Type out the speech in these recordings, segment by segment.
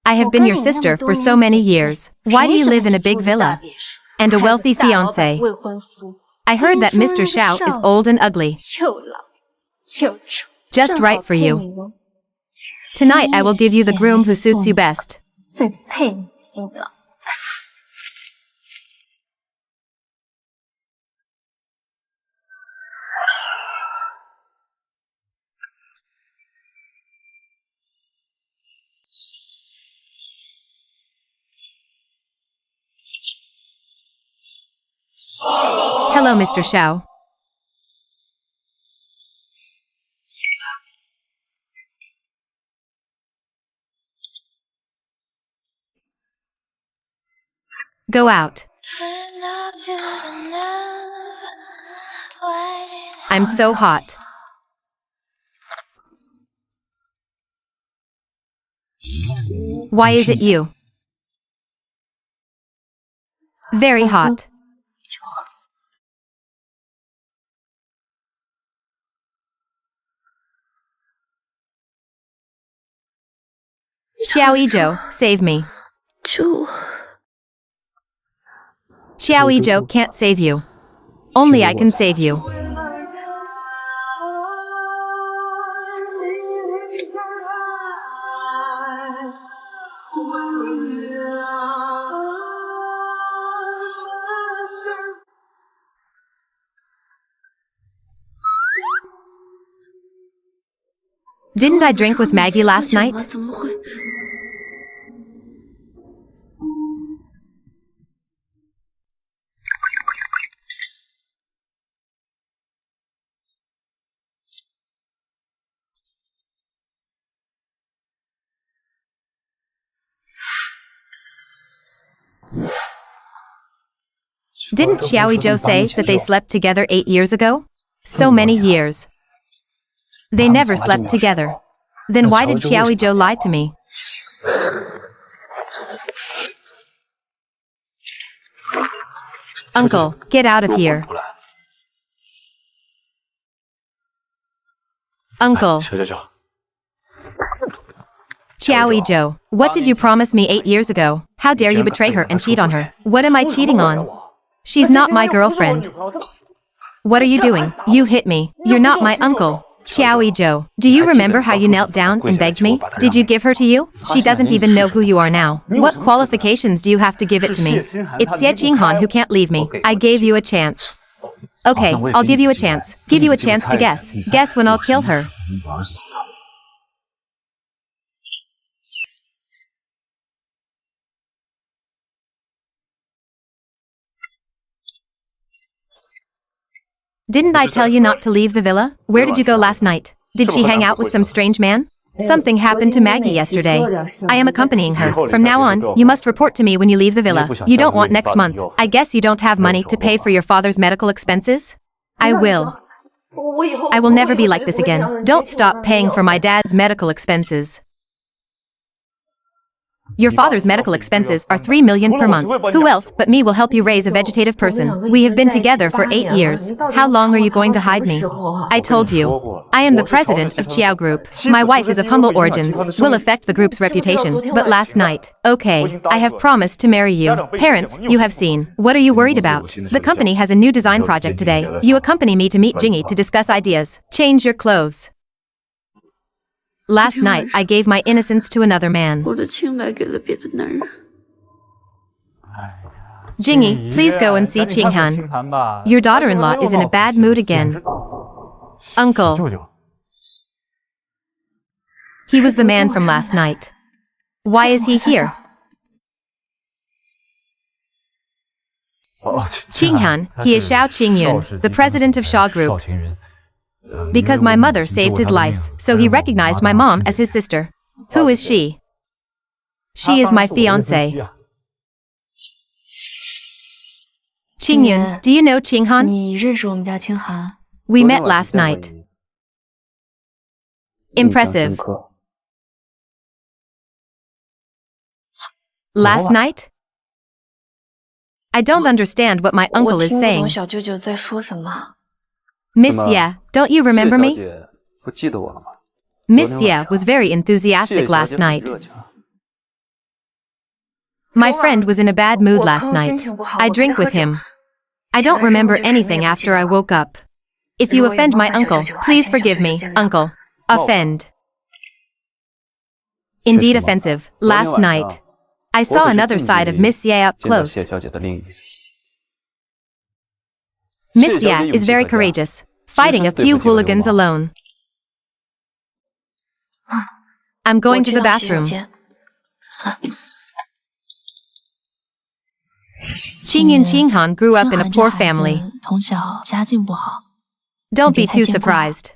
I have been your sister for so many years. Why do you live in a big villa? And a wealthy fiancé? I heard that Mr. Xiao is old and ugly. Just right for you. Tonight I will give you the groom who suits you best. Hello, Mr. Xiao. Go out. I'm so hot. Why is it you? Very hot. Xiao Yizhou, save me. Xiao Yizhou can't save you. Only I can save you. Didn't I drink with Maggie last night? Didn't Xiao Yizhou say that they slept together 8 years ago? So many years. They never slept together. Then why did Xiao Yizhou lie to me? Uncle, get out of here. Uncle. Xiao Yizhou, what did you promise me 8 years ago? How dare you betray her and cheat on her? What am I cheating on? She's not my girlfriend. What are you doing? You hit me. You're not my uncle. Xiao Yizhou, do you remember how you knelt down and begged me? Did you give her to you? She doesn't even know who you are now. What qualifications do you have to give it to me? It's Xie Qinghan who can't leave me. I gave you a chance. Okay, I'll give you a chance. Give you a chance to guess. Guess when I'll kill her. Didn't I tell you not to leave the villa? Where did you go last night? Did she hang out with some strange man? Something happened to Maggie yesterday. I am accompanying her. From now on, you must report to me when you leave the villa. You don't want next month. I guess you don't have money to pay for your father's medical expenses? I will. I will never be like this again. Don't stop paying for my dad's medical expenses. Your father's medical expenses are 3 million per month. Who else but me will help you raise a vegetative person? We have been together for 8 years. How long are you going to hide me? I told you. I am the president of Qiao Group. My wife is of humble origins. Will affect the group's reputation. But last night, okay, I have promised to marry you. Parents, you have seen. What are you worried about? The company has a new design project today. You accompany me to meet Jingyi to discuss ideas. Change your clothes. Last night, I gave my innocence to another man. Jingyi, please go and see Qinghan. Your daughter-in-law is in a bad mood again. Uncle. He was the man from last night. Why is he here? Qinghan, he is Xiao Qingyun, the president of Shaw Group. Because my mother saved his life, so he recognized my mom as his sister. Who is she? She is my fiancée. Qingyun, do you know Qinghan? We met last night. Impressive. Last night? I don't understand what my uncle is saying. Miss Ye, don't you remember me? Miss Ye was very enthusiastic last night. My friend was in a bad mood last night. I drank with him. I don't remember anything after I woke up. If you offend my uncle, please forgive me, uncle. Offend. Indeed offensive. Last night, I saw another side of Miss Ye up close. Miss Ye is very courageous, fighting a few hooligans alone. I'm going to the bathroom. Qingyun Qinghan grew up in a poor family. Don't be too surprised.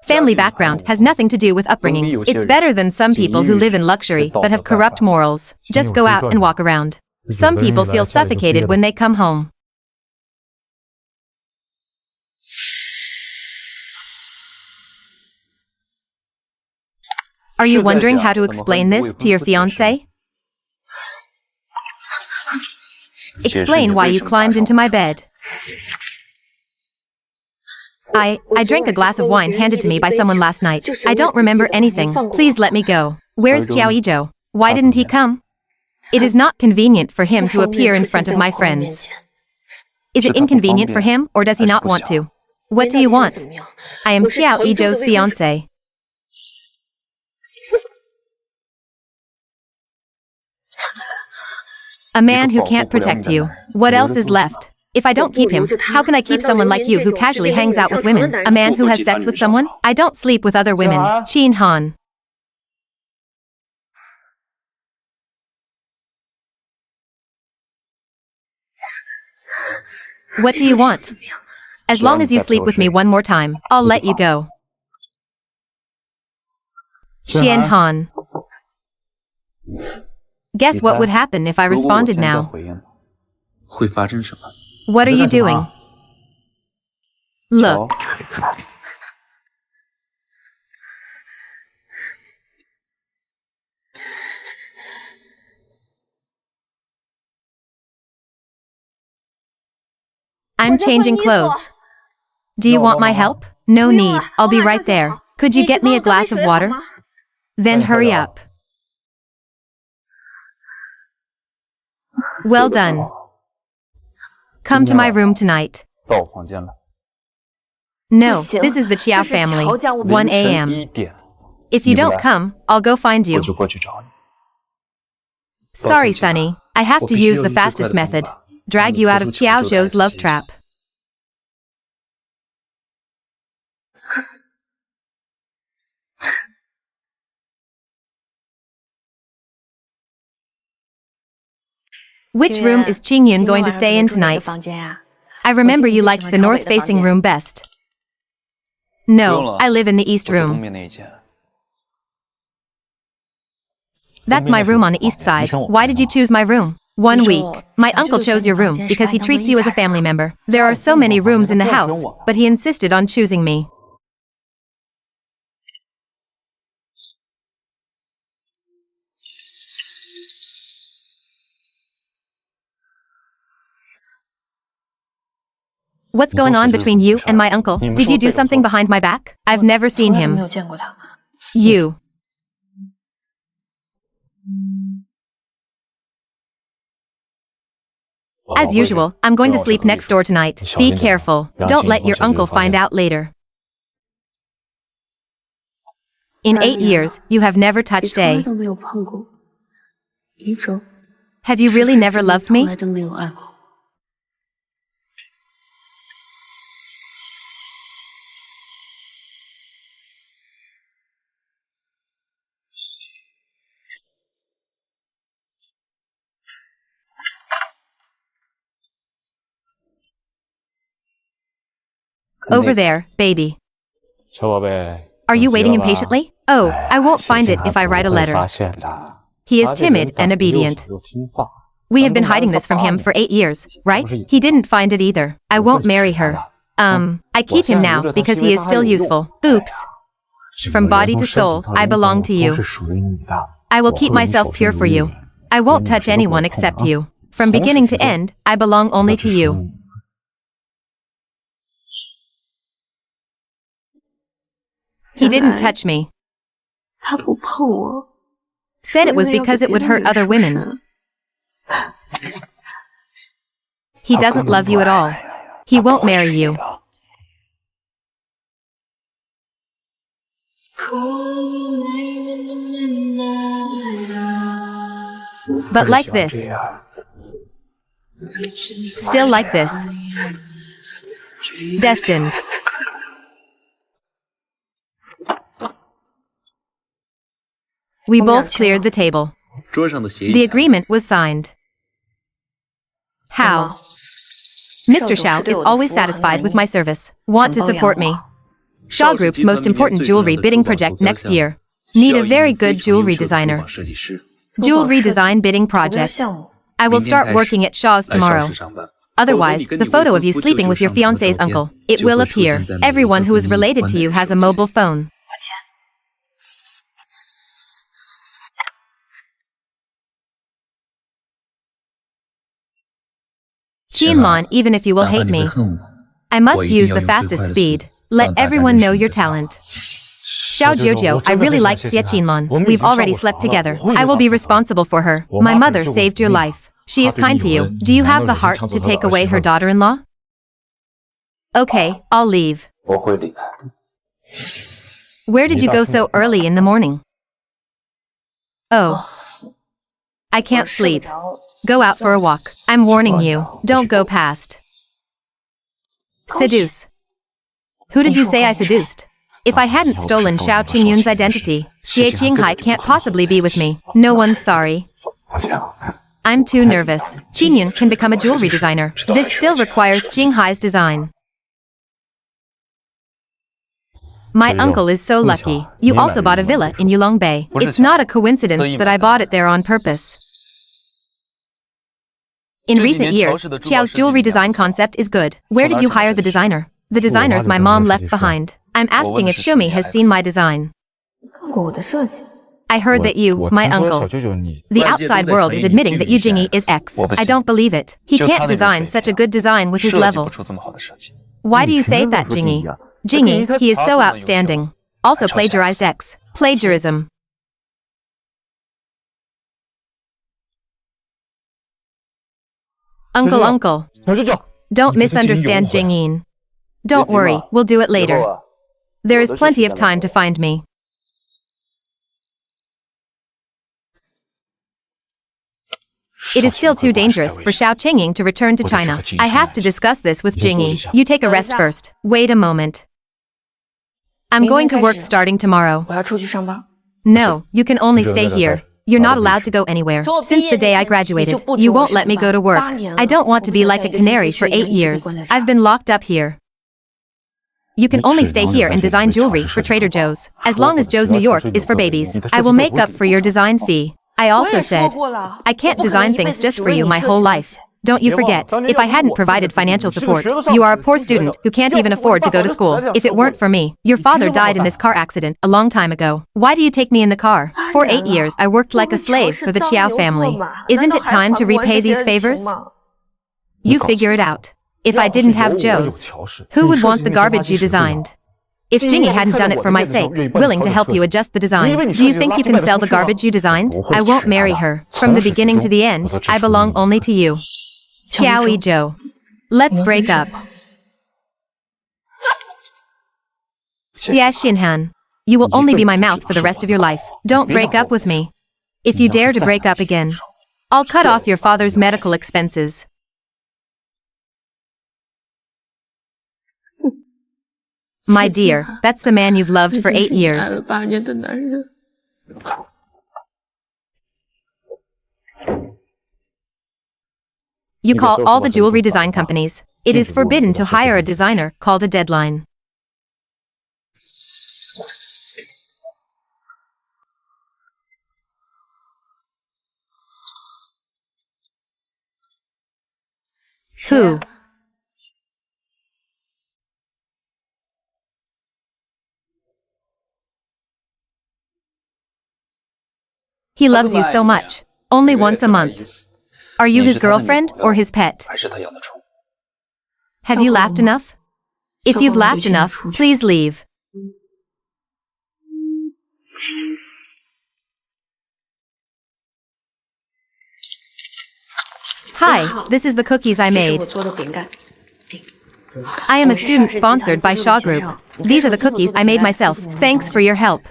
Family background has nothing to do with upbringing. It's better than some people who live in luxury but have corrupt morals. Just go out and walk around. Some people feel suffocated when they come home. Are you wondering how to explain this to your fiancé? Explain why you climbed into my bed. I drank a glass of wine handed to me by someone last night. I don't remember anything. Please let me go. Where's Jiao Yizhou? Why didn't he come? It is not convenient for him to appear in front of my friends. Is it inconvenient for him, or does he not want to? What do you want? I am Jiao Yizhou's fiancé. A man who can't protect you. What else is left? If I don't keep him, how can I keep someone like you who casually hangs out with women? A man who has sex with someone? I don't sleep with other women. Qin Han. What do you want? As long as you sleep with me one more time, I'll let you go. Qian Han. Guess what would happen if I responded now? What are you doing? Look. I'm changing clothes. Do you want my help? No need. I'll be right there. Could you get me a glass of water? Then hurry up. Well done. Come to my room tonight. No, this is the Qiao family. 1 a.m. If you don't come, I'll go find you. Sorry, Sunny. I have to use the fastest method. Drag you out of Qiao Zhou's love trap. Which room is Qingyun going to stay in tonight? I remember you liked the north-facing room best. No, I live in the east room. That's my room on the east side. Why did you choose my room? 1 week. My uncle chose your room because he treats you as a family member. There are so many rooms in the house, but he insisted on choosing me. What's going on between you and my uncle? Did you do something behind my back? I've never seen him. You. As usual, I'm going to sleep next door tonight. Be careful. Don't let your uncle find out later. In 8 years, you have never touched A. Have you really never loved me? Over there, baby. Are you waiting impatiently? Oh, I won't find it if I write a letter. He is timid and obedient. We have been hiding this from him for 8 years, right? He didn't find it either. I won't marry her. I keep him now because he is still useful. Oops. From body to soul, I belong to you. I will keep myself pure for you. I won't touch anyone except you. From beginning to end, I belong only to you. He didn't touch me. Said it was because it would hurt other women. He doesn't love you at all. He won't marry you. But like this. Still like this. Destined. We both cleared the table. The agreement was signed. How? Mr. Xiao is always satisfied with my service. Want to support me. Shaw Group's most important jewelry bidding project next year. Need a very good jewelry designer. Jewelry design bidding project. I will start working at Shaw's tomorrow. Otherwise, the photo of you sleeping with your fiancé's uncle, it will appear. Everyone who is related to you has a mobile phone. Qianlan, even if you will hate me, I must use the fastest speed. Let everyone know your talent. Xiao Jiujiu, I really like Xie Qianlan. We've already slept together. I will be responsible for her. My mother saved your life. She is kind to you. Do you have the heart to take away her daughter-in-law? Okay, I'll leave. Where did you go so early in the morning? Oh. I can't sleep. Go out for a walk. I'm warning you. Don't go past. Seduce. Who did you say I seduced? If I hadn't stolen Xiao Qingyun's identity, Xie Qinghai can't possibly be with me. No one's sorry. I'm too nervous. Qingyun can become a jewelry designer. This still requires Qinghai's design. My uncle is so lucky. You also bought a villa in Yulong Bay. It's not a coincidence that I bought it there on purpose. In recent years, Xiao's jewelry design concept is good. Where did you hire the designer? The designers my mom left behind. I'm asking if Shumi has seen my design. I heard that you, my uncle. The outside world is admitting that Yu Jingyi is X. I don't believe it. He can't design such a good design with his level. Why do you say that, Jingyi? Jingyi, he is so outstanding. Also plagiarized X. Plagiarism. Uncle. Don't misunderstand Jingyin. Don't worry, we'll do it later. There is plenty of time to find me. It is still too dangerous for Xiao Qingying to return to China. I have to discuss this with Jingyi. You take a rest first. Wait a moment. I'm going to work starting tomorrow. No, you can only stay here. You're not allowed to go anywhere. Since the day I graduated, you won't let me go to work. I don't want to be like a canary for 8 years. I've been locked up here. You can only stay here and design jewelry for Trader Joe's. As long as Joe's New York is for babies, I will make up for your design fee. I also said, I can't design things just for you my whole life. Don't you forget, if I hadn't provided financial support, you are a poor student who can't even afford to go to school. If it weren't for me, your father died in this car accident a long time ago. Why do you take me in the car? For 8 years, I worked like a slave for the Qiao family. Isn't it time to repay these favors? You figure it out. If I didn't have Joe's, who would want the garbage you designed? If Jingyi hadn't done it for my sake, willing to help you adjust the design, do you think you can sell the garbage you designed? I won't marry her. From the beginning to the end, I belong only to you. Qiao Yizhou. Let's break up. Xia Xinhan. You will only be my mouth for the rest of your life. Don't break up with me. If you dare to break up again, I'll cut off your father's medical expenses. My dear, that's the man you've loved for 8 years. You call all the jewelry design companies. It is forbidden to hire a designer called a deadline. Who? He loves you so much. Only once a month. Are you his girlfriend or his pet? Have you laughed enough? If you've laughed enough, please leave. Hi, this is the cookies I made. I am a student sponsored by Shaw Group. These are the cookies I made myself. Thanks for your help.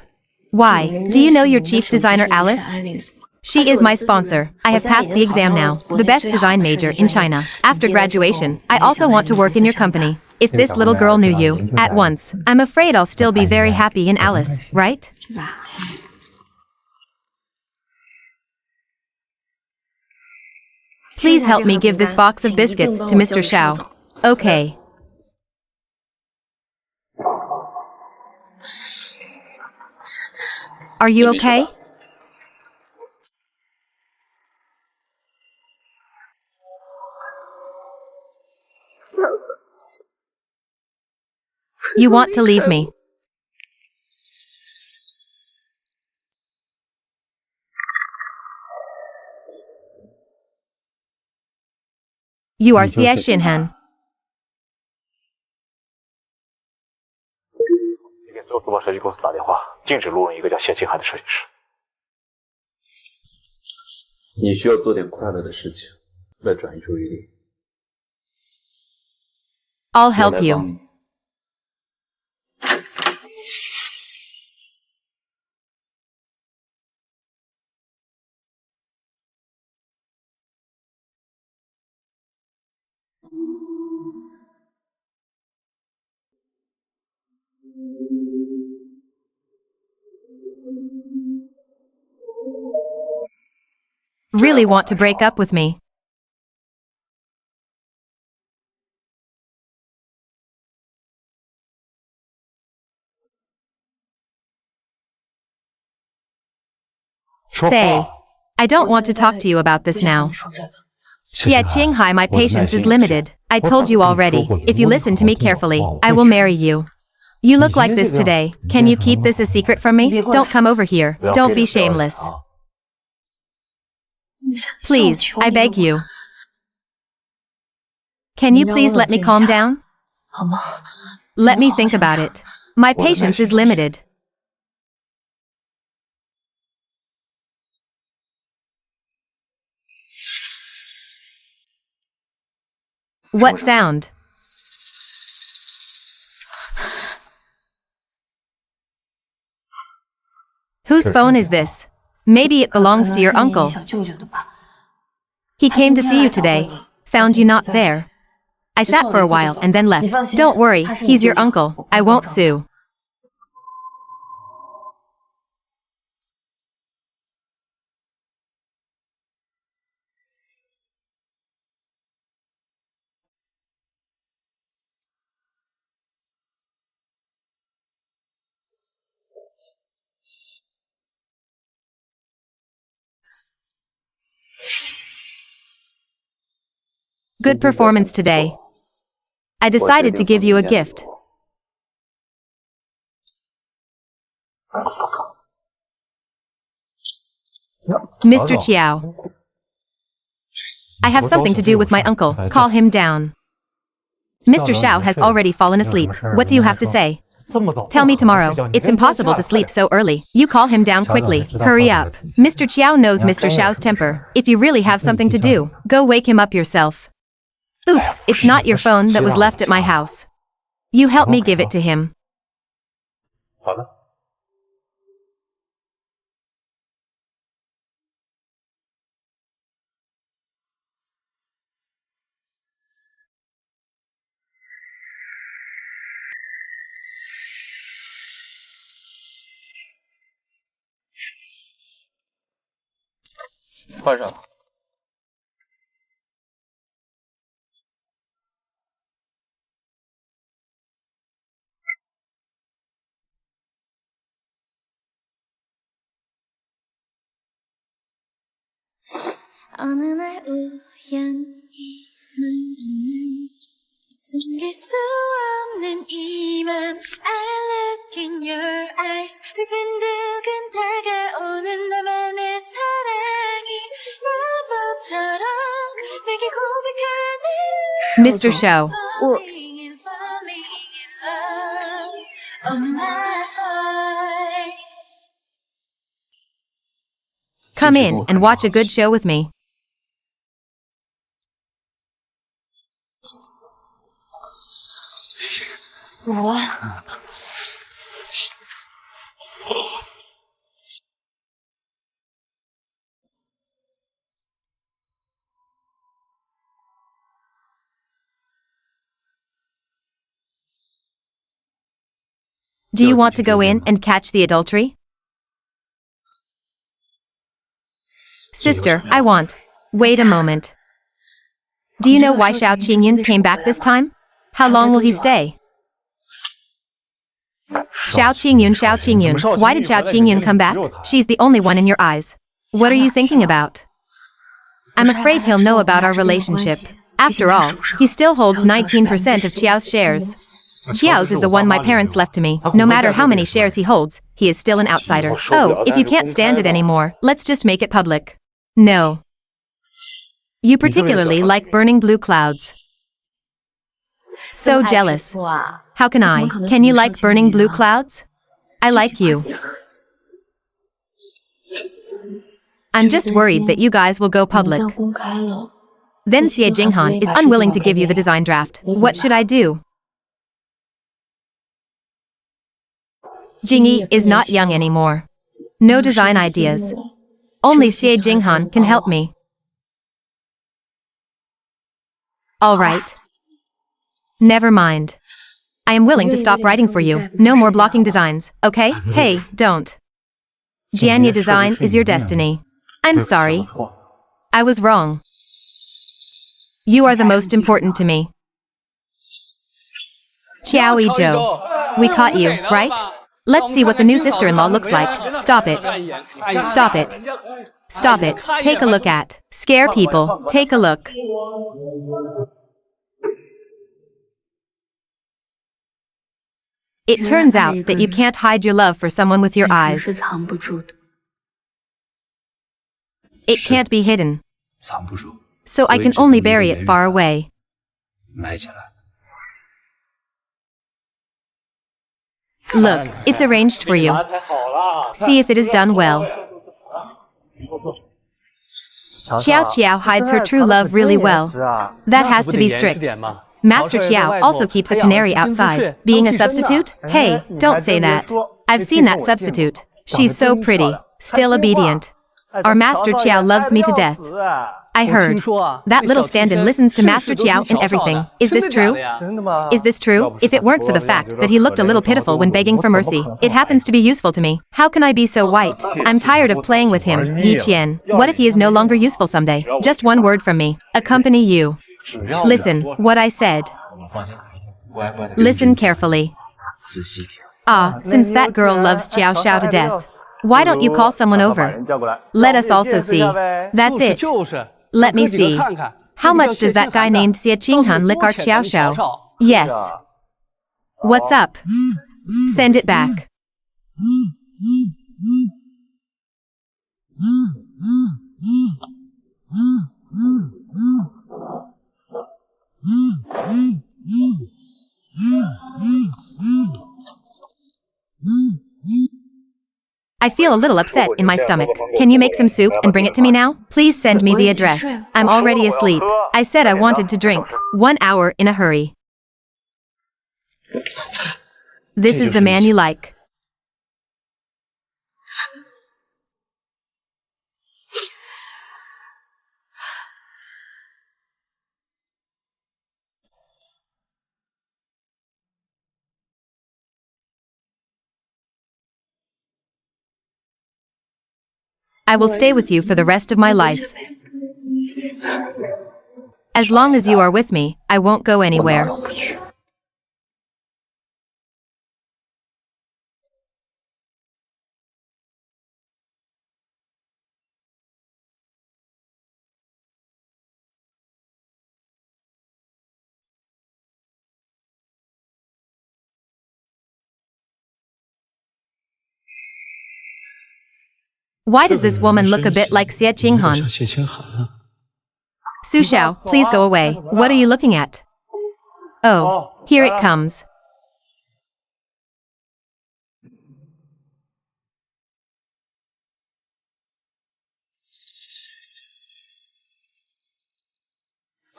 Why? Do you know your chief designer Alice? She is my sponsor. I have passed the exam now, the best design major in China. After graduation, I also want to work in your company. If this little girl knew you, at once, I'm afraid I'll still be very happy in Alice, right? Please help me give this box of biscuits to Mr. Xiao. Okay. Are you okay? You want to leave me. You are Xie Xinhan. 你给所有珠宝设计公司打电话，禁止录用一个叫谢清寒的设计师。你需要做点快乐的事情，来转移注意力。 I'll help you. Really want to break up with me? Say, I don't want to talk to you about this now. Xie Qinghai, my patience is limited. I told you already. If you listen to me carefully, I will marry you. You look like this today. Can you keep this a secret from me? Don't come over here. Don't be shameless. Please, I beg you. Can you please let me calm down? Let me think about it. My patience is limited. What sound? Whose phone is this? Maybe it belongs to your uncle. He came to see you today. Found you not there. I sat for a while and then left. Don't worry, he's your uncle. I won't sue. Good performance today. I decided to give you a gift. Mr. Chiao. I have something to do with my uncle. Call him down. Mr. Xiao has already fallen asleep. What do you have to say? Tell me tomorrow. It's impossible to sleep so early. You call him down quickly. Hurry up. Mr. Chiao knows Mr. Xiao's temper. If you really have something to do, go wake him up yourself. Oops, it's not your phone that was left at my house. You help me give it to him. 好的。换上。어느 날 우연히 널 만나 숨길 수 없는 이 맘 I look in your eyes 두근두근 다가오는 너만의 사랑이 마법처럼 내게 고백하는 Mr. Xiao. falling and falling in love oh my heart Come in and watch a good show with me. 怎么了？ Do you want to go in and catch the adultery? Sister, I want. Wait a moment. Do you know why Xiao Qingyun came back this time? How long will he stay? Xiao Qingyun, why did Xiao Qingyun come back? She's the only one in your eyes. What are you thinking about? I'm afraid he'll know about our relationship. After all, he still holds 19% of Qiao's shares. Qiao's is the one my parents left to me. No matter how many shares he holds, he is still an outsider. Oh, if you can't stand it anymore, let's just make it public. No. You particularly like burning blue clouds. So jealous. How can I? Can you like burning blue clouds? I like you. I'm just worried that you guys will go public. Then Xie Jinghan is unwilling to give you the design draft. What should I do? Jingyi is not young anymore. No design ideas. Only Xie Jinghan can help me. All right. Never mind. I am willing to stop writing for you. No more blocking designs, okay? Hey, don't. Jianya design is your destiny. I'm sorry. I was wrong. You are the most important to me. Qiao Yizhou. We caught you, right? Let's see what the new sister-in-law looks like. Stop it. Stop it. Stop it. Take a look at. Scare people. Take a look. It turns out that you can't hide your love for someone with your eyes. It can't be hidden. So I can only bury it far away. Look, it's arranged for you. See if it is done well. Qiao hides her true love really well. That has to be strict. Master Qiao also keeps a canary outside. Being a substitute? Hey, don't say that. I've seen that substitute. She's so pretty. Still obedient. Our Master Qiao loves me to death. I heard. That little stand-in listens to Master Qiao in everything. Is this true? Is this true? If it weren't for the fact that he looked a little pitiful when begging for mercy, it happens to be useful to me. How can I be so white? I'm tired of playing with him, Yi Qian. What if he is no longer useful someday? Just one word from me. Accompany you. Listen, what I said. Listen carefully. Ah, since that girl loves Jiao Xiao to death, why don't you call someone over? Let us also see. That's it. Let me see. How much does that guy named Xie Qinghan lick our Qiao Xiao? Yes. What's up? Send it back. I feel a little upset in my stomach. Can you make some soup and bring it to me now? Please send me the address. I'm already asleep. I said I wanted to drink. 1 hour in a hurry. This is the man you like. I will stay with you for the rest of my life. As long as you are with me, I won't go anywhere. Why does this woman look a bit like Xie Qinghan? Su Xiao, please go away. What are you looking at? Oh, here it comes.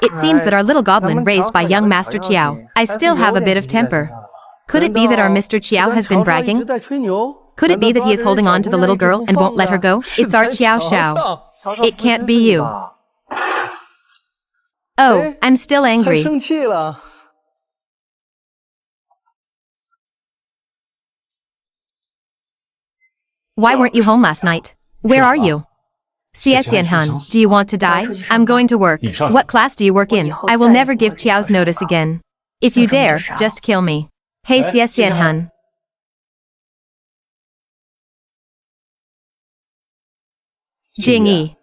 It seems that our little goblin raised by young Master Qiao. I still have a bit of temper. Could it be that our Mr. Qiao has been bragging? Could it be that he is holding on to the little girl and won't let her go? It's our Qiao Xiao. It can't be you. Oh, I'm still angry. Why weren't you home last night? Where are you? Xie Xianhan, do you want to die? I'm going to work. What class do you work in? I will never give Qiao's notice again. If you dare, just kill me. Hey Xie Xianhan. Jingyi.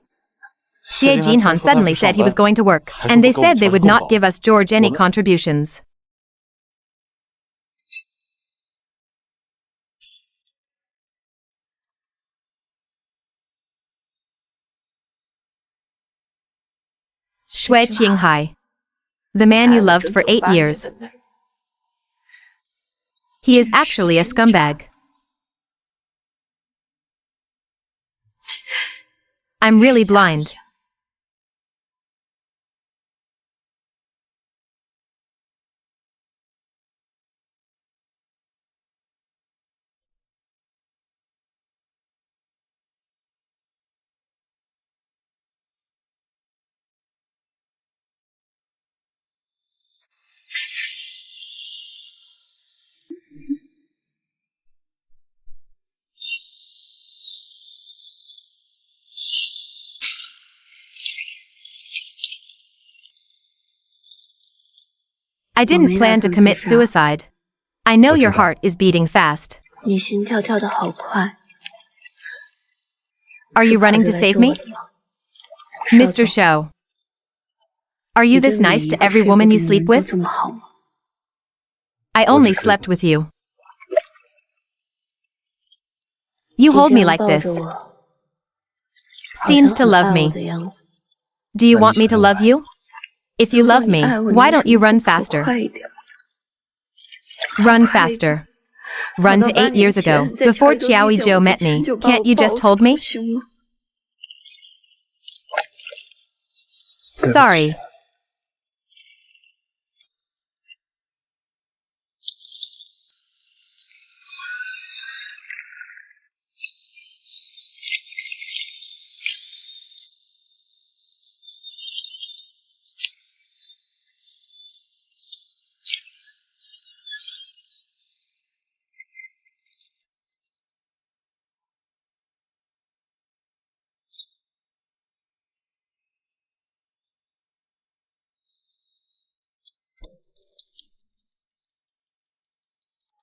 Xie Jinhan suddenly said he was going to work, and they said they would not give us George any contributions. Shui Qinghai. The man you loved for 8 years. He is actually a scumbag. I'm really blind. I didn't plan to commit suicide. I know your heart is beating fast. 你心跳跳得好快。 Are you running to save me? Mr. Shou. Are you this nice to every woman you sleep with? I only slept with you. You hold me like this. Seems to love me. Do you want me to love you? If you love me, why don't you run faster? Run faster. Run to 8 years ago, before Qiao Yizhou met me. Can't you just hold me? Sorry.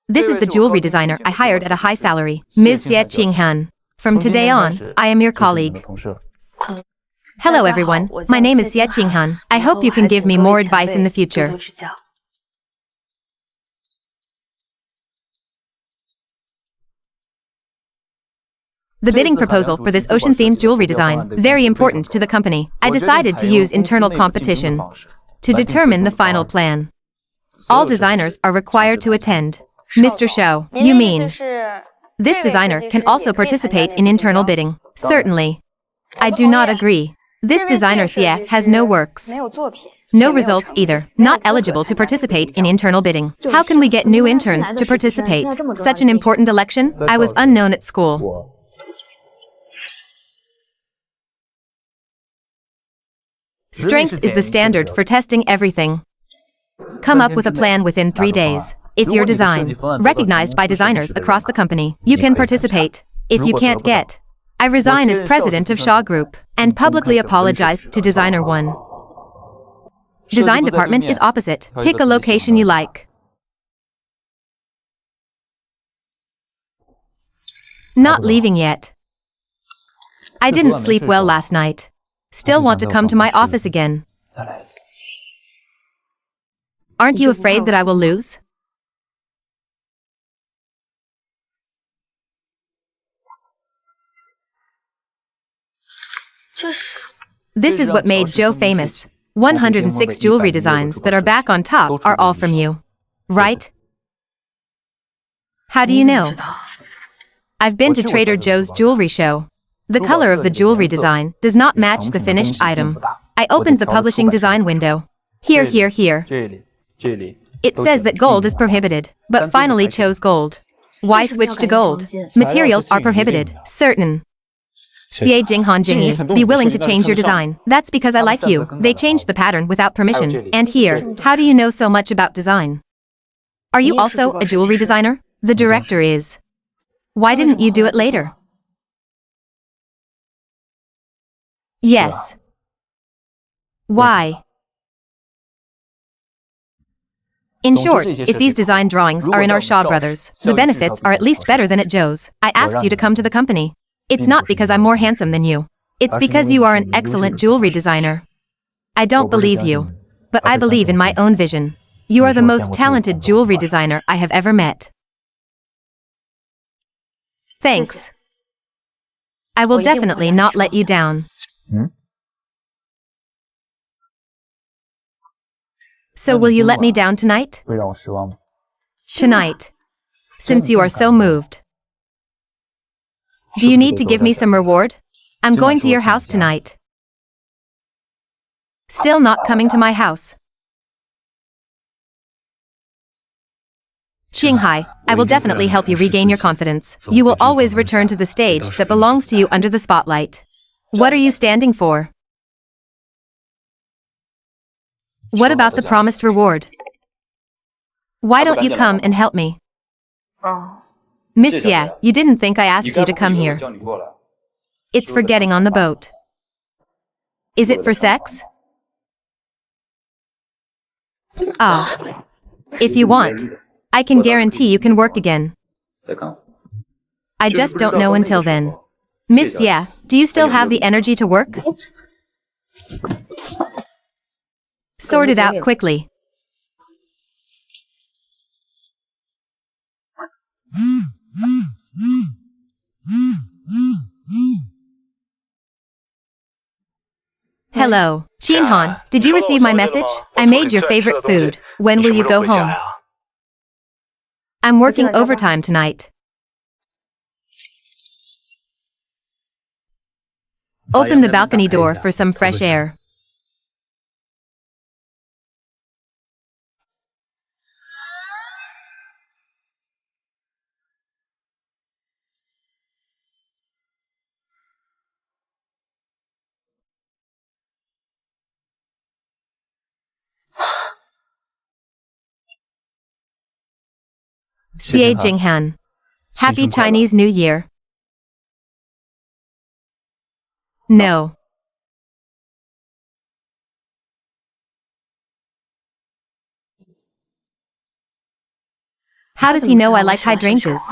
This is the jewelry designer I hired at a high salary, Ms. Xie Qinghan. From today on, I am your colleague. Hello everyone, my name is Xie Qinghan. I hope you can give me more advice in the future. The bidding proposal for this ocean-themed jewelry design, very important to the company. I decided to use internal competition to determine the final plan. All designers are required to attend. Mr. Shou, you mean this designer can also participate in internal bidding? Certainly. I do not agree. This designer Xie has no works. No results either. Not eligible to participate in internal bidding. How can we get new interns to participate? Such an important election? I was unknown at school. Strength is the standard for testing everything. Come up with a plan within 3 days. If your design, recognized by designers across the company, you can participate. If you can't get, I resign as president of Shaw Group and publicly apologize to Designer 1. Design department is opposite. Pick a location you like. Not leaving yet. I didn't sleep well last night. Still want to come to my office again. Aren't you afraid that I will lose? This is what made Joe famous. 106 jewelry designs that are back on top are all from you. Right? How do you know? I've been to Trader Joe's jewelry show. The color of the jewelry design does not match the finished item. I opened the publishing design window. Here. It says that gold is prohibited, but finally chose gold. Why switch to gold? Materials are prohibited. Certain. CA Jinghan Jingyi, be willing to change your design. That's because I like you. They changed the pattern without permission. And here, how do you know so much about design? Are you also a jewelry designer? The director is. Why didn't you do it later? Yes. Why? In short, if these design drawings are in our Shaw Brothers, the benefits are at least better than at Joe's. I asked you to come to the company. It's not because I'm more handsome than you. It's because you are an excellent jewelry designer. I don't believe you, but I believe in my own vision. You are the most talented jewelry designer I have ever met. Thanks. I will definitely not let you down. So will you let me down tonight? Tonight. Since you are so moved. Do you need to give me some reward? I'm going to your house tonight. Still not coming to my house. Qinghai, I will definitely help you regain your confidence. You will always return to the stage that belongs to you under the spotlight. What are you standing for? What about the promised reward? Why don't you come and help me? Miss Ye, you didn't think I asked you to come here. It's for getting on the boat. Is it for sex? Ah. If you want, I can guarantee you can work again. I just don't know until then. Miss Ye, do you still have the energy to work? Sort it out quickly. Hello, Qinhan, did you receive my message? I made your favorite food. When will you go home? I'm working overtime tonight. Open the balcony door for some fresh air. Xie Jinghan. Happy Chinese New Year. No. How does he know I like hydrangeas?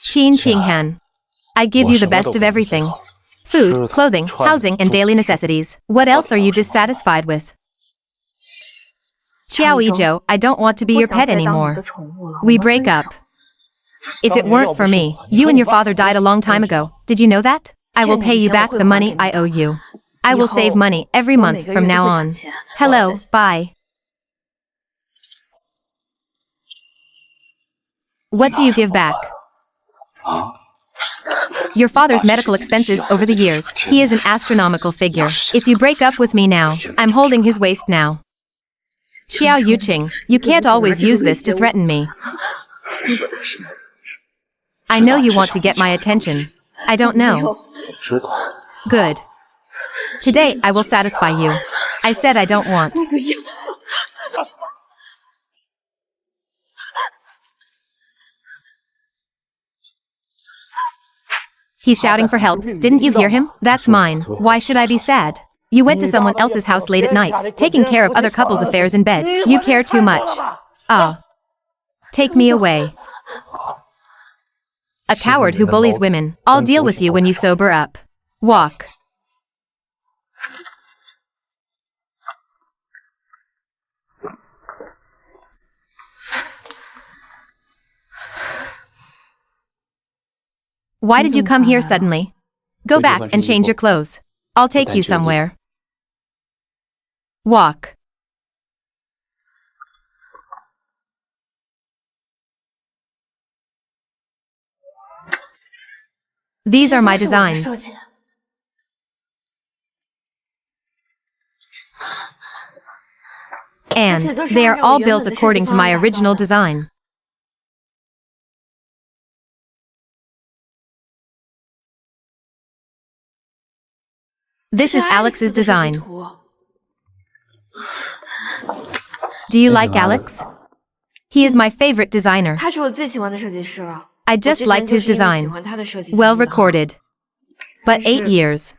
Qin Qinghan. I give you the best of everything. Food, clothing, housing, and daily necessities. What else are you dissatisfied with? Xiao Yizhou, I don't want to be your pet anymore. We break up. If it weren't for me, you and your father died a long time ago. Did you know that? I will pay you back the money I owe you. I will save money every month from now on. Hello, bye. What do you give back? Your father's medical expenses over the years. He is an astronomical figure. If you break up with me now, I'm holding his waist now. Xiao Yuqing, you can't always use this to threaten me. I know you want to get my attention. I don't know. Good. Today I will satisfy you. I said I don't want. He's shouting for help. Didn't you hear him? That's mine. Why should I be sad? You went to someone else's house late at night, taking care of other couples' affairs in bed. You care too much. Ah. Take me away. A coward who bullies women. I'll deal with you when you sober up. Walk. Why did you come here suddenly? Go back and change your clothes. I'll take you somewhere. Walk. These are my 这就是我的 designs. 设计。 And they are all built according to my original design. This is Alex's design. Do you like Alex? He is my favorite designer. 他是我最喜欢的设计师了。 I just liked his design. Well recorded. But 8 years.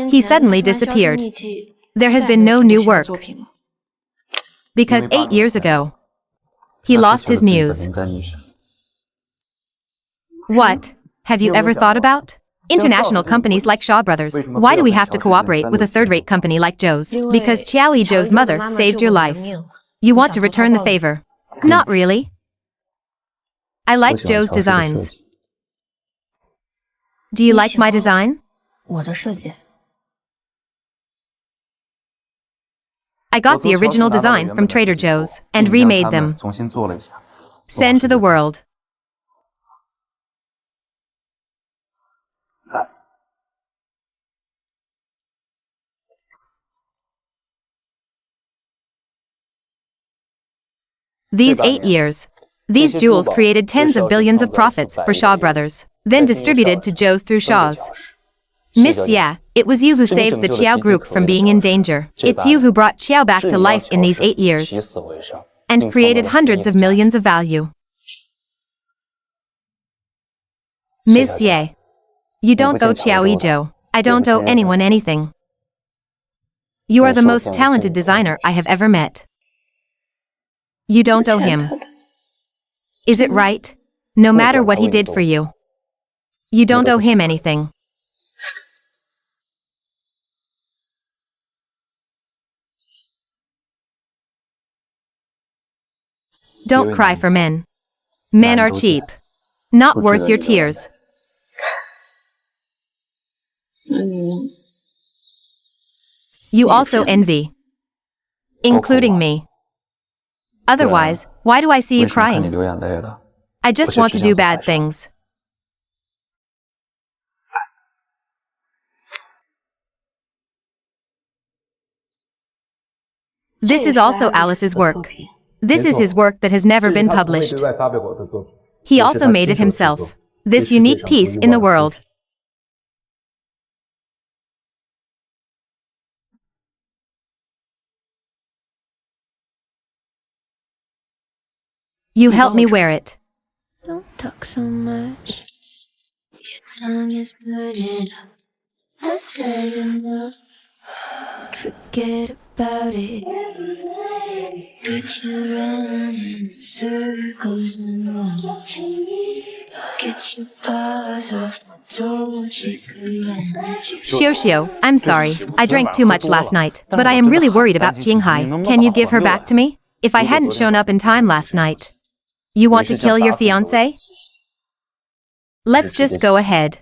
He suddenly disappeared. There has been no new work. Because 8 years ago, he lost his muse. What have you ever thought about? International companies like Shaw Brothers. Why do we have to cooperate with a third-rate company like Joe's? Because Qiao Yizhou's mother saved your life. You want to return the favor? Not really. I like Joe's designs. Do you like my design? 我的设计。 I got the original design from Trader Joe's and remade them. 重新做了一下。 Send to the world. These 8 years, these jewels created tens of billions of profits for Shaw Brothers, then distributed to Joe's through Shaw's. Miss Xia, it was you who saved the Qiao group from being in danger. It's you who brought Qiao back to life in these 8 years and created hundreds of millions of value. Miss Ye, you don't owe Qiao Yizhou. I don't owe anyone anything. You are the most talented designer I have ever met. You don't owe him. Is it right? No matter what he did for you. You don't owe him anything. Don't cry for men. Men are cheap. Not worth your tears. You also envy. Including me. Otherwise, why do I see you 为什么看你 crying? 流眼泪了？ I just want to do bad things. This is also Alice's work. This is his work that has never been published. He also made it himself. This unique piece in the world. You help me wear it. Don't talk so much. Your tongue is burning up. I've had enough. Forget about it. Get you running in circles and round. Get your paws off my Dolce Gabbana. Xiao, I'm sorry. I drank too much last night, but I am really worried about Jinghai. Can you give her back to me? If I hadn't shown up in time last night. You want to kill your fiancé? Let's just go ahead.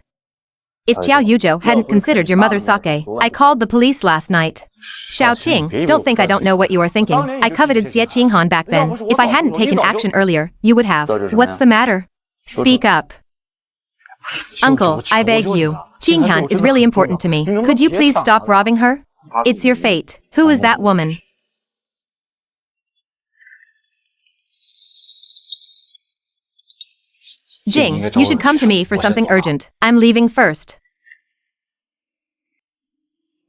If Qiao Yuzhou hadn't considered your mother's sake, I called the police last night. Xiaoqing, don't think I don't know what you are thinking. I coveted Xie Qinghan back then. If I hadn't taken action earlier, you would have. What's the matter? Speak up. Uncle, I beg you. Qinghan is really important to me. Could you please stop robbing her? It's your fate. Who is that woman? Jing, you should come to me for something urgent. I'm leaving first.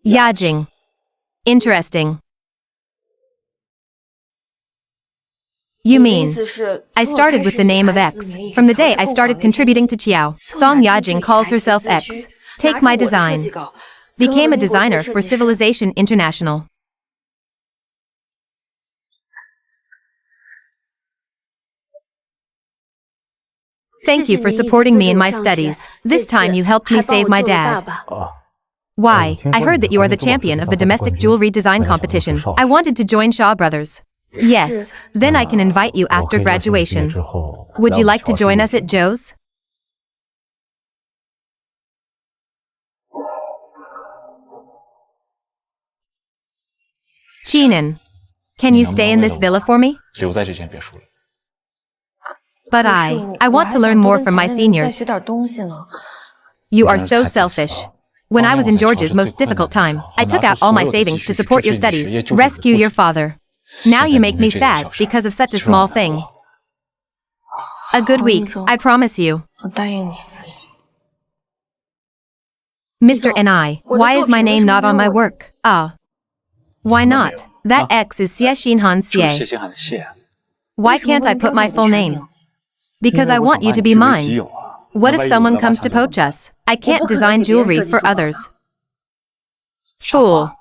Ya Jing. Interesting. You mean, I started with the name of X. From the day I started contributing to Qiao, Song Yajing calls herself X. Take my design. Became a designer for Civilization International. Thank you for supporting me in my studies. This time you helped me save my dad. Why? I heard that you are the champion of the domestic jewelry design competition. I wanted to join Shaw Brothers. Yes, then I can invite you after graduation. Would you like to join us at Joe's? Chinan, can you stay in this villa for me? 留在这间别墅里。 But I want to learn more from my seniors. You are so selfish. When I was in George's most difficult time, I took out all my savings to support your studies, rescue your father. Now you make me sad because of such a small thing. A good week, I promise you. 我答应你。 Mr. Ni, why is my name not on my work? Ah. Why not? That X is Xie Xinhan 就是谢 Xie. 谢汉的谢， Why can't I put my full name? Because I want you to be 因为我 mine. 想把你据为己有啊。 What if someone comes to poach us? I can't design jewelry for others. Fool.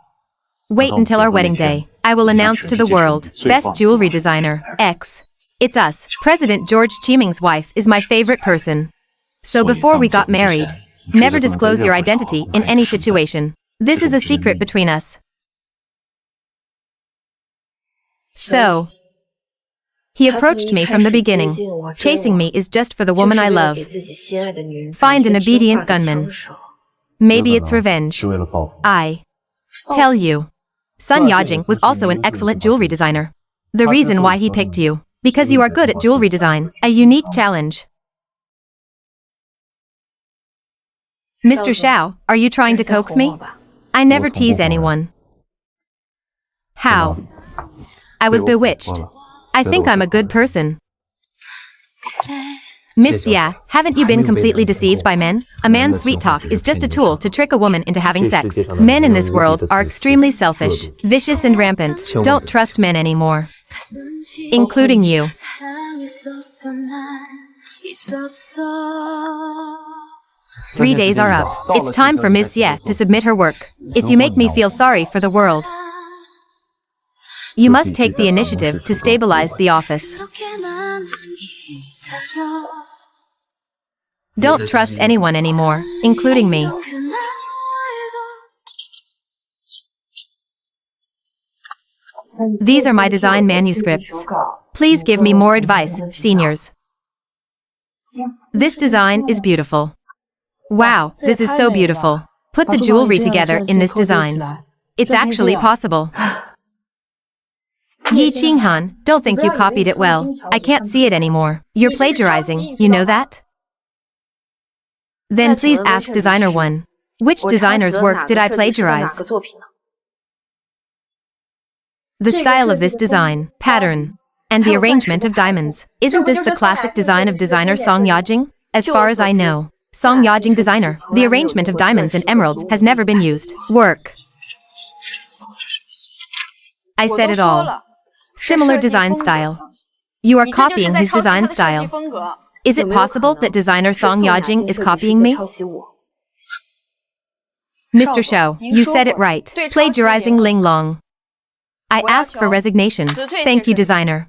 Wait until our wedding day. I will announce to the world, best jewelry designer, X. It's us. President George Chiming's wife is my favorite person. So before we got married, never disclose your identity in any situation. This is a secret between us. So, he approached me from the beginning. Chasing me is just for the woman I love. Find an obedient gunman. Maybe it's revenge. 是为了报复。 I tell you. Sun Yajing was also an excellent jewelry designer. The reason why he picked you, because you are good at jewelry design, a unique challenge. Mr. Xiao, are you trying to coax me? I never tease anyone. How? I was bewitched. I think I'm a good person. Miss Xia, haven't you been completely deceived by men? A man's sweet talk is just a tool to trick a woman into having sex. Men in this world are extremely selfish, vicious and rampant. Don't trust men anymore. Including you. Three days are up. It's time for Miss Xie to submit her work. If you make me feel sorry for the world, you must take the initiative to stabilize the office. Don't trust anyone anymore, including me. These are my design manuscripts. Please give me more advice, seniors. This design is beautiful. Wow, this is so beautiful. Put the jewelry together in this design. It's actually possible. Yi Qinghan, don't think you copied it well. I can't see it anymore. You're plagiarizing, you know that? Then please ask designer 1. Which designer's work did I plagiarize? The style of this design, pattern, and the arrangement of diamonds. Isn't this the classic design of designer Song Yajing? As far as I know, Song Yajing designer, the arrangement of diamonds and emeralds has never been used. Work. I said it all. Similar design style. You are copying his design style. Is it possible that designer Song Yajing is copying me? Mr. Xiao, you said it right. Plagiarizing Ling Long. I ask for resignation. Thank you, designer.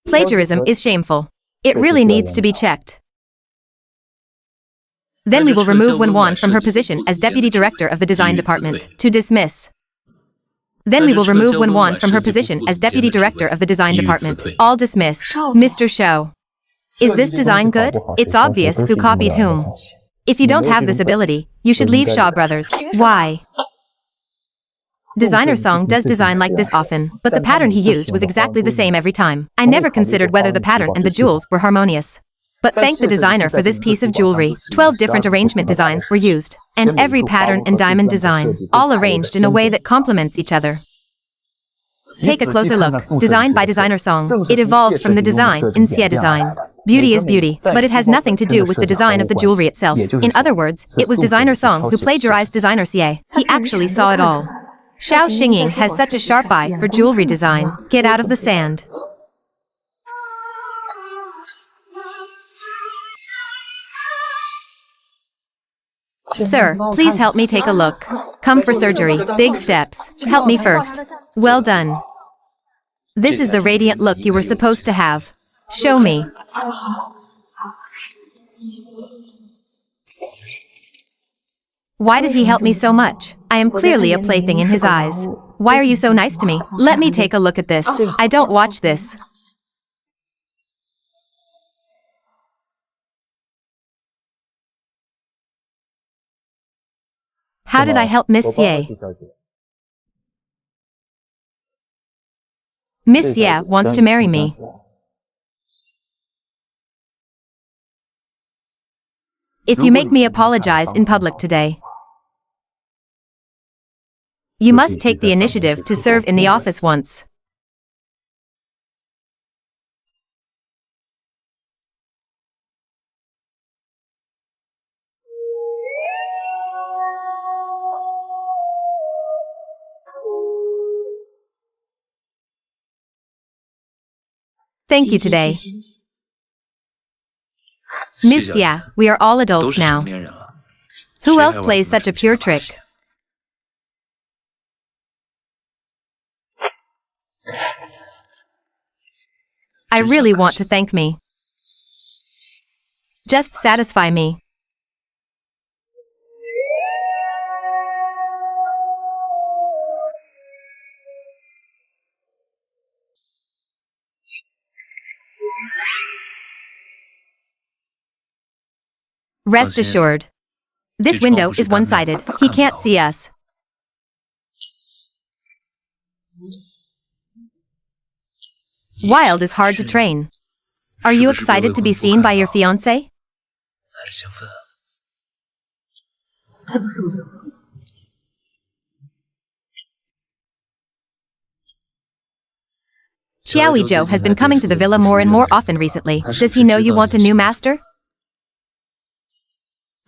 Plagiarism is shameful. It really needs to be checked. Then we will remove Wen Wan from her position as deputy director of the design department. To dismiss. Then we will remove Wen Wan from her position as deputy director of the design department. All dismissed. Mr. Xiao. Is this design good? It's obvious who copied whom. If you don't have this ability, you should leave Shaw Brothers. Why? Designer Song does design like this often, but the pattern he used was exactly the same every time. I never considered whether the pattern and the jewels were harmonious. But thank the designer for this piece of jewelry. 12 different arrangement designs were used, and every pattern and diamond design, all arranged in a way that complements each other. Take a closer look. Designed by designer Song, it evolved from the design in Xie design. Beauty is beauty, but it has nothing to do with the design of the jewelry itself. In other words, it was designer Song who plagiarized designer Xie. He actually saw it all. Xiao Xingying has such a sharp eye for jewelry design. Get out of the sand. Sir, please help me take a look. Come for surgery. Big steps. Help me first. Well done. This is the radiant look you were supposed to have. Show me. Why did he help me so much? I am clearly a plaything in his eyes. Why are you so nice to me? Let me take a look at this. I don't watch this. How did I help Miss Xie? Miss Xie wants to marry me. if you make me apologize in public today. You must take the initiative to serve in the office once. Thank you today. Miss Xia, we are all adults now. Who else plays such a pure trick? I really want to thank me. Just satisfy me. Rest assured. This window is one-sided. He can't see us. Wild is hard to train. Are you excited to be seen by your fiancé? Xiao Yizhou has been coming to the villa more and more often recently. Does he know you want a new master?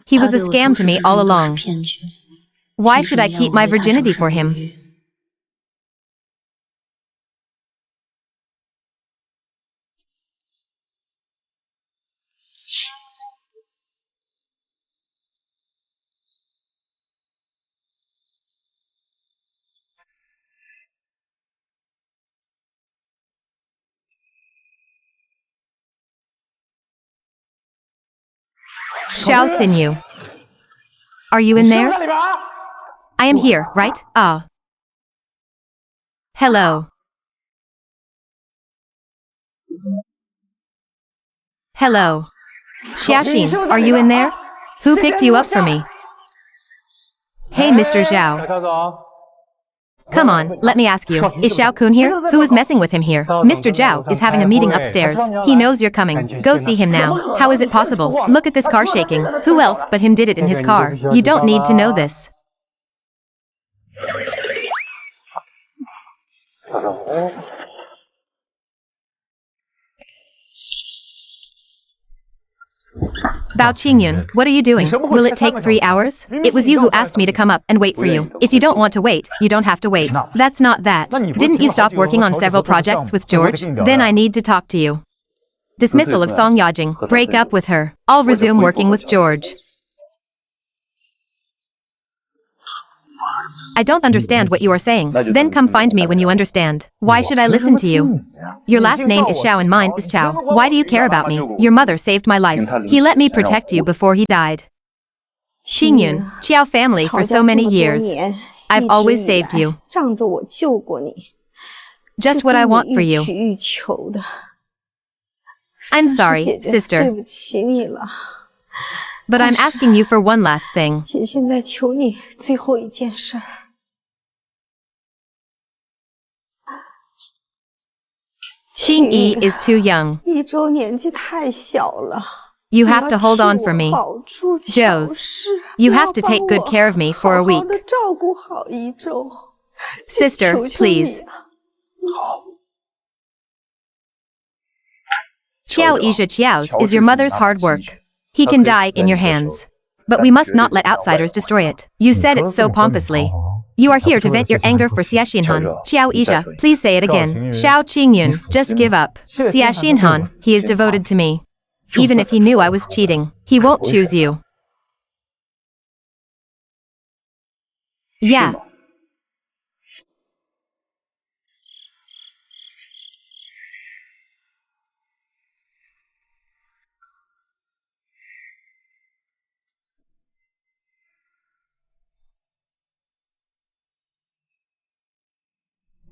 He was a scam to me all along. Why should I keep my virginity for him? Xiao Xinyu. Are you in there? I am here, right? Ah. Hello. Hello. Xiaoxin, are you in there? Who picked you up for me? Hey, Mr. Zhao. Come on, let me ask you. Is Xiao Kun here? Who is messing with him here? Mr. Zhao is having a meeting upstairs. He knows you're coming. Go see him now. How is it possible? Look at this car shaking. Who else but him did it in his car? You don't need to know this. Bao Qingyun, what are you doing? Will it take 3 hours? It was you who asked me to come up and wait for you. If you don't want to wait, you don't have to wait. That's not that. Didn't you stop working on several projects with George? Then I need to talk to you. Dismissal of Song Yajing. Break up with her. I'll resume working with George. I don't understand what you are saying. Then come find me when you understand. Why should I listen to you? Your last name is Xiao and mine is Chao. Why do you care about me? Your mother saved my life. He let me protect you before he died. Qingyun, Xiao family for so many years. I've always saved you. Just what I want for you. I'm sorry, sister. But I'm asking you for one last thing. Qing Yi is too young. You have to hold on for me. Joes, you have to take good care of me for a week. Sister, please. Xiao Yizhou Qiao's is your mother's hard work. He can die in your hands. But we must not let outsiders destroy it. You said it so pompously. You are here to vent your anger for Xia Xinhan. Xiao Yizhou, please say it again. Xiao Qingyun, just give up. Xia Xinhan, he is devoted to me. Even if he knew I was cheating, he won't choose you. Yeah.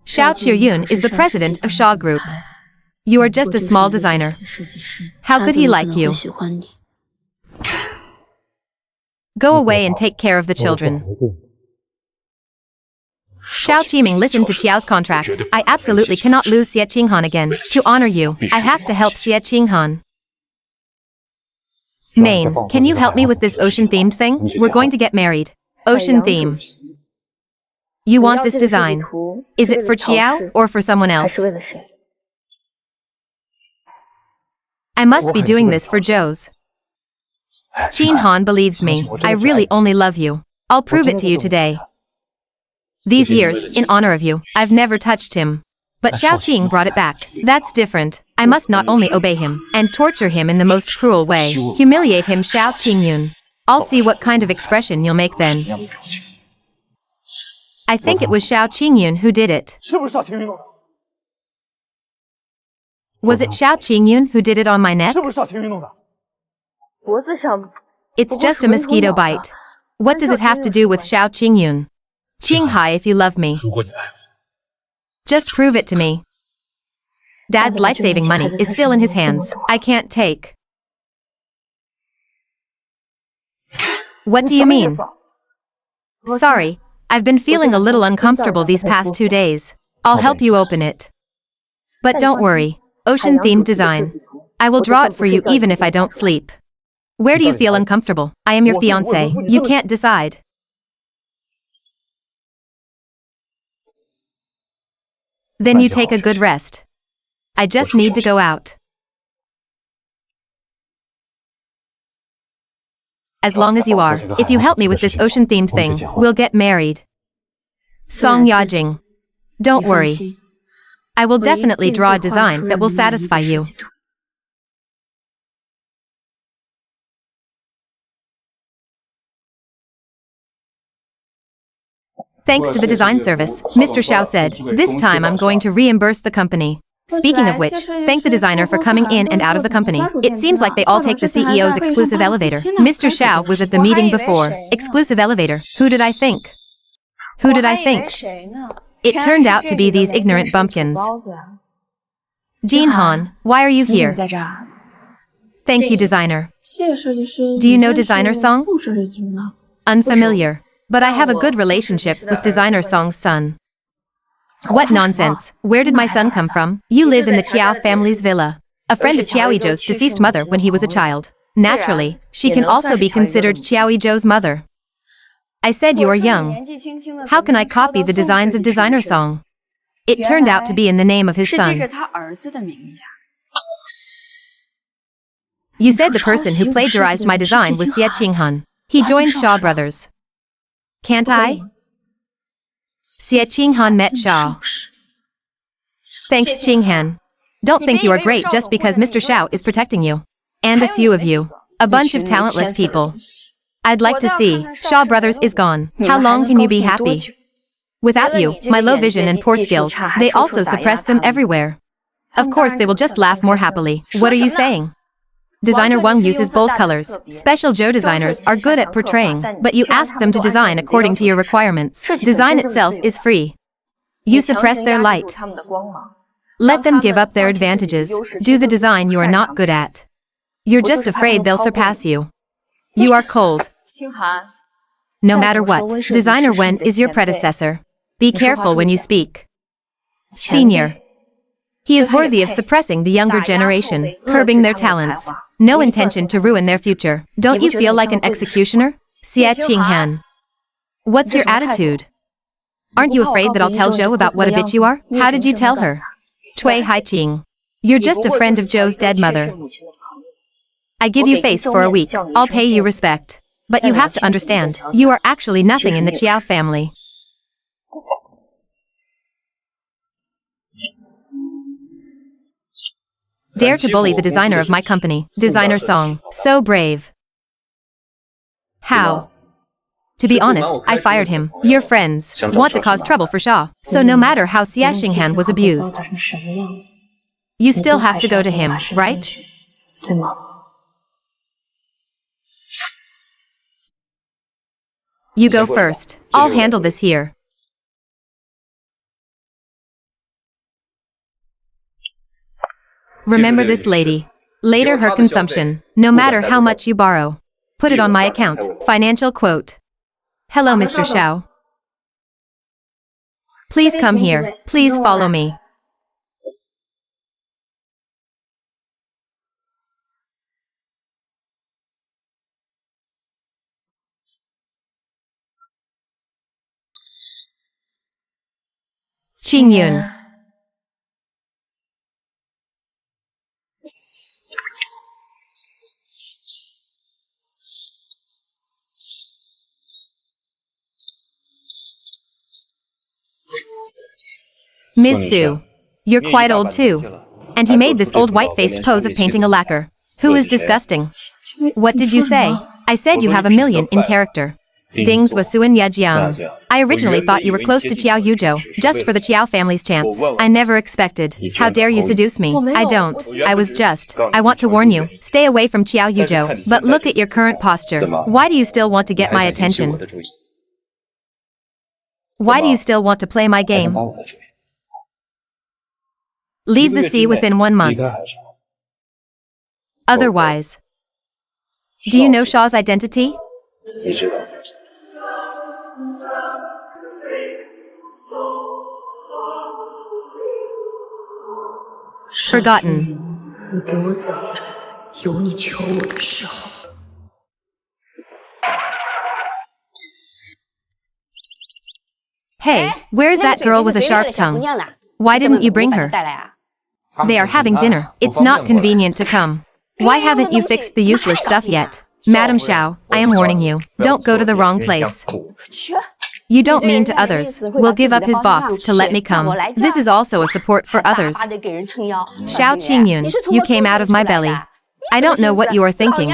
Xiao Qiyun is the president of Shaw Group. You are just a small designer. How could he like you? Go away and take care of the children. Xiao Qiming listened to Qiao's contract. I absolutely cannot lose Xie Qinghan again. To honor you, I have to help Xie Qinghan. Maine, can you help me with this ocean-themed thing? We're going to get married. Ocean theme. You want this design. Is it for Chiao or for someone else? I must be doing this for Joe's. Chin Han believes me. I really only love you. I'll prove it to you today. These years, in honor of you, I've never touched him. But Xiao Qing brought it back. That's different. I must not only obey him, and torture him in the most cruel way. Humiliate him, Xiao Qingyun. I'll see what kind of expression you'll make then. I think it was Xiao Qingyun who did it. Was it Xiao Qingyun who did it on my neck? It's just a mosquito bite. What does it have to do with Xiao Qingyun? Qinghai if you love me. Just prove it to me. Dad's life-saving money is still in his hands. I can't take. What do you mean? Sorry, I've been feeling a little uncomfortable these past 2 days. I'll help you open it. But don't worry, ocean-themed design. I will draw it for you even if I don't sleep. Where do you feel uncomfortable? I am your fiancé. You can't decide. Then you take a good rest. I just need to go out. As long as you are, if you help me with this ocean-themed thing, we'll get married. Song Yajing. Don't worry. I will definitely draw a design that will satisfy you. Thanks to the design service, Mr. Xiao said, this time I'm going to reimburse the company. Speaking of which, thank the designer for coming in and out of the company. It seems like they all take the CEO's exclusive elevator. Mr. Xiao was at the meeting before. Exclusive elevator. Who did I think? Who did I think? It turned out to be these ignorant bumpkins. Jin Han, why are you here? Thank you, designer. Do you know Designer Song? Unfamiliar. But I have a good relationship with Designer Song's son. What nonsense. Where did my son come from? You live in the Chiao family's villa. A friend of Chiao Yizhou's deceased mother when he was a child. Naturally, she can also be considered Chiao Yizhou's mother. I said you are young. How can I copy the designs of Designer Song? It turned out to be in the name of his son. You said the person who plagiarized my design was Xie Qinghan. He joined Shaw Brothers. Can't I? Xie Qinghan met Shaw. Thanks, Qinghan. Don't think you are great just because Mr. Xiao is protecting you. And a few of you. A bunch of talentless people. I'd like to see. Shaw Brothers is gone. How long can you be happy? Without you, my low vision and poor skills, they also suppress them everywhere. Of course they will just laugh more happily. What are you saying? Designer Wang uses bold colors. Special Joe designers are good at portraying, but you ask them to design according to your requirements. Design itself is free. You suppress their light. Let them give up their advantages. Do the design you are not good at. You're just afraid they'll surpass you. You are cold. No matter what, Designer Wen is your predecessor. Be careful when you speak. Senior. He is worthy of suppressing the younger generation, curbing their talents. No intention to ruin their future. Don't you feel like an executioner? Xie Qinghan. What's your attitude? Aren't you afraid that I'll tell Zhou about what a bitch you are? How did you tell her? Cui Haiqing. You're just a friend of Zhou's dead mother. I give you face for a week. I'll pay you respect. But you have to understand, you are actually nothing in the Chiao family. Dare to bully the designer of my company, Designer Song. So brave. How? To be honest, I fired him. Your friends want to cause trouble for Shaw. So no matter how Xie Qinghan was abused, you still have to go to him, right? You go first. I'll handle this here. Remember this lady. Later her consumption, no matter how much you borrow. Put it on my account. Financial quote. Hello, Mr. Xiao. Please come here. Please follow me. Qing Yun. Miss Su. You're quite old too. And he made this old white-faced pose of painting a lacquer. Who is disgusting? What did you say? I said you have a million in character. Dings was Suan Yejiang. I originally thought you were close to Qiao Yuzhou, just for the Qiao family's chance. I never expected. How dare you seduce me? I don't. I want to warn you. Stay away from Qiao Yuzhou. But look at your current posture. Why do you still want to get my attention? Why do you still want to play my game? Leave the sea within 1 month. Otherwise. Do you know Shaw's identity? Forgotten. Hey, where's that girl with a sharp tongue? Why didn't you bring her? They are having dinner. It's not convenient to come. Why haven't you fixed the useless stuff yet? Madam Xiao, I am warning you. Don't go to the wrong place. You don't mean to others. Will give up his box to let me come. This is also a support for others. Xiao Qingyun, you came out of my belly. I don't know what you are thinking.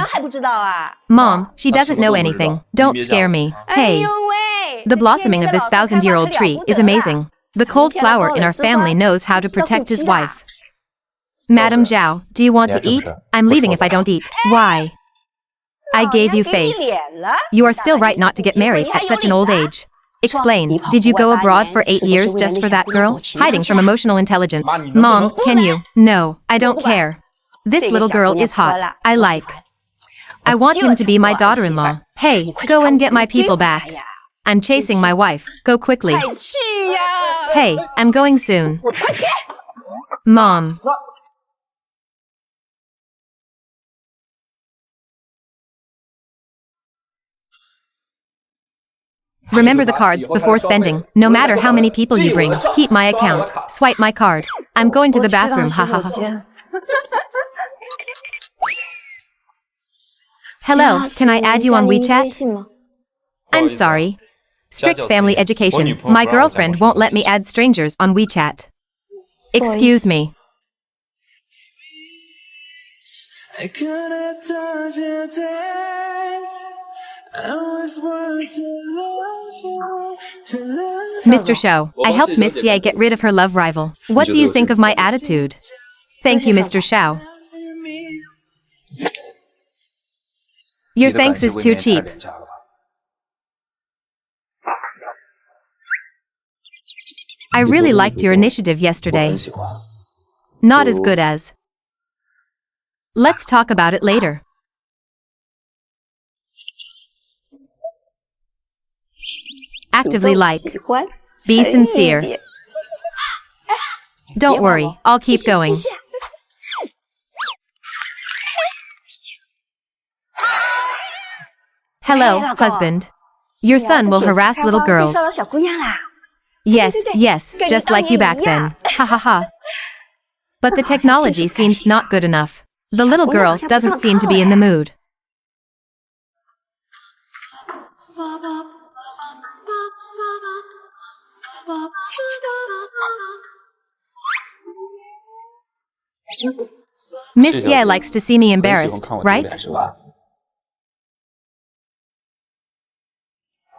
Mom, she doesn't know anything. Don't scare me. Hey. The blossoming of this 1,000-year-old tree is amazing. The cold flower in our family knows how to protect his wife. Madam Zhao, do you want to eat? I'm leaving if I don't eat. Why? I gave you face. You are still right not to get married at such an old age. Explain, did you go abroad for 8 years just for that girl? Hiding from emotional intelligence. Mom, can you? No, I don't care. This little girl is hot. I like. I want him to be my daughter-in-law. Hey, go and get my people back. I'm chasing my wife. Go quickly. Hey, I'm going soon. Mom. Remember the cards before spending. No matter how many people you bring, keep my account. Swipe my card. I'm going to the bathroom, haha. Hello, can I add you on WeChat? I'm sorry. Strict family education. My girlfriend won't let me add strangers on WeChat. Excuse me. Mr. Shou, I helped Miss Ye get rid of her love rival. What do you think of my attitude? Thank you, Mr. Shou. Your thanks is too cheap. I really liked your initiative yesterday. Not as good as. Let's talk about it later. Actively like. Be sincere. Don't worry, I'll keep going. Hello, husband. Your son will harass little girls. Yes, yes, just like you back then. Ha ha ha. But the technology seems not good enough. The little girl doesn't seem to be in the mood. Miss Ye likes to see me embarrassed, right?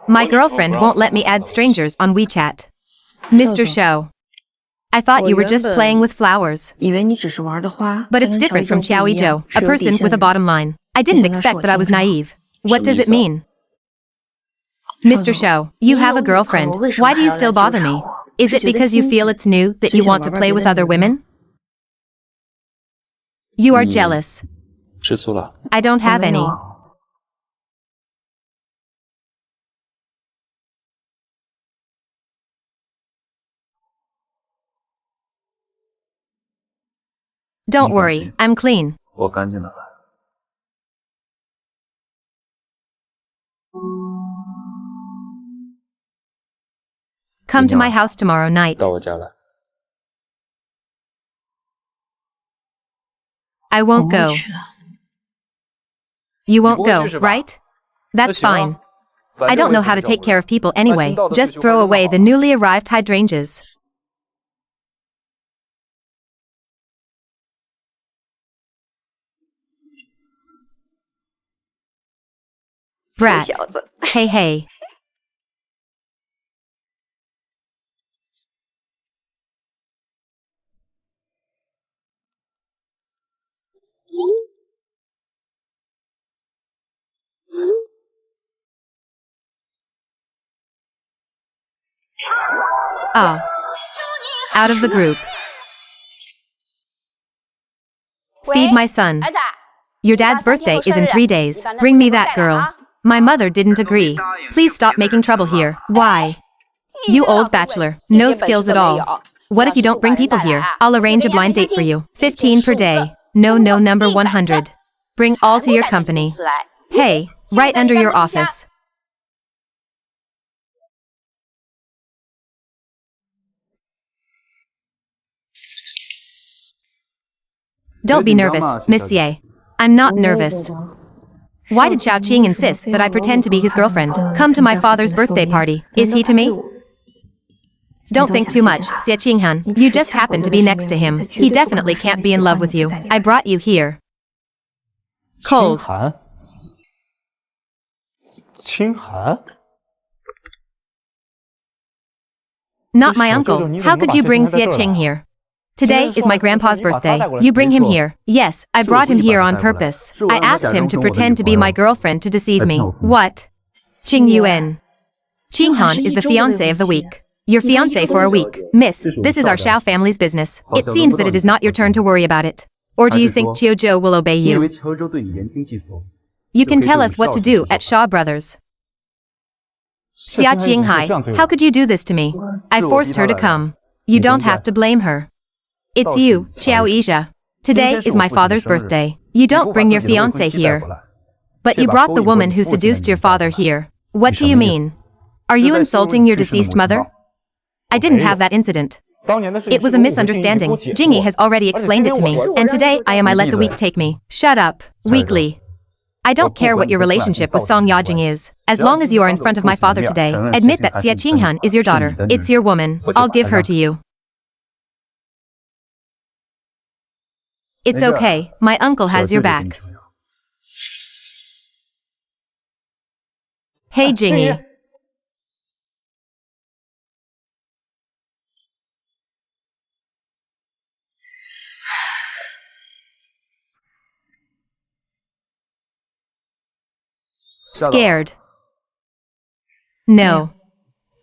My girlfriend won't let me add strangers on WeChat. Mr. Shou, I thought you were just playing with flowers. But it's different from Qiao Yizhou, a person with a bottom line. I didn't expect that I was naive. What does it mean? Mr. Shou, you have a girlfriend. Why do you still bother me? Is it because you feel it's new that you want to play with other women? You are jealous. I don't have any. Don't worry, I'm clean. Come to my house tomorrow night. 到我家来。 I 我 won't 不会 go. 去的。 You won't 你不会 go, 去是吧？ right? That's 那行啊 fine. 反 I 正 don't 我也 know 不 how to 找 take 我 care of people 那 anyway. 行道的事 Just 就 throw 反正 away 好 the newly arrived hydrangeas. Brat. 小子， Hey, hey. Ah. Out of the group. Feed my son. Your dad's birthday is in 3 days. Bring me that girl. My mother didn't agree. Please stop making trouble here. Why? You old bachelor. No skills at all. What if you don't bring people here? I'll arrange a blind date for you. 15 per day. No, no, number 100. Bring all to your company. Hey, right under your office. Don't be nervous, Monsieur. I'm not nervous. Why did Xiao Qing insist that I pretend to be his girlfriend? Come to my father's birthday party. Is he to me? Don't think too much, Xie Qinghan. You just happen to be next to him. He definitely can't be in love with you. I brought you here. Cold. 寒，清寒。 Not my uncle. How could you bring Xie Qing here? Today is my grandpa's birthday. You bring him here. Yes, I brought him here on purpose. I asked him to pretend to be my girlfriend to deceive me. What? Qing Yuan. Qinghan is the fiancé of the week. Your fiancé for a week. Miss, this is our Xiao family's business. It seems that it is not your turn to worry about it. Or do you think Qiu Zhou will obey 你以为 you? 乔州对你言听计从？ You can tell us what to do at Shaw Brothers. Xia Jinghai, how could you do this to me? I forced her to come. You don't have to blame her. It's you, Xiao Yizha. Today is my father's birthday. You don't bring your fiancé here. But you brought the woman who seduced your father here. What do you mean? Are you insulting your deceased mother? I didn't have that incident. It was a misunderstanding. Jingyi has already explained it to me, and today I let the week take me. Shut up, weakly. I don't care what your relationship with Song Yajing is. As long as you are in front of my father today, admit that Xie Qinghan is your daughter. It's your woman. I'll give her to you. It's okay. My uncle has your back. Hey, Jingyi. Scared. No.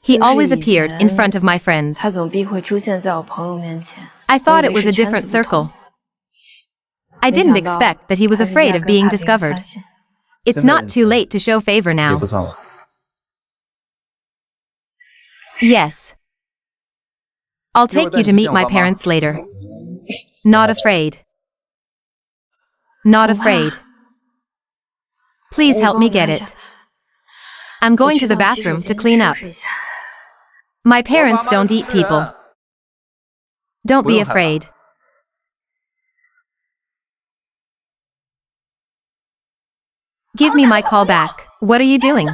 He always appeared in front of my friends. 他总避讳出现在我朋友面前。 I thought it was a different circle. I didn't expect that he was afraid of being discovered. It's not too late to show favor 也 now. 不算了。 Yes. I'll take you to meet my parents later. Not afraid. Not afraid. Please help me get it. I'm going to the bathroom to clean up. My parents don't eat people. Don't be afraid. Give me my call back. What are you doing?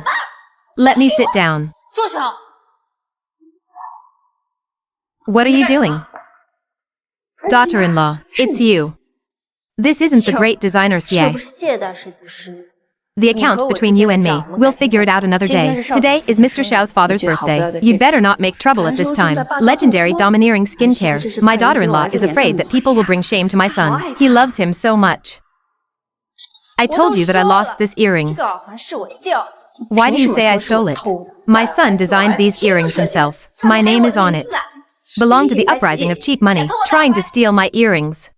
Let me sit down. What are you doing? Daughter-in-law, it's you. This isn't the great designer Xie. The account between you and me, we'll figure it out another day. Today is Mr. Xiao's father's birthday. You'd better not make trouble at this time. Legendary domineering skincare. My daughter-in-law is afraid that people will bring shame to my son. He loves him so much. I told you that I lost this earring. Why do you say I stole it? My son designed these earrings himself. My name is on it. Belong to the uprising of cheap money, trying to steal my earrings.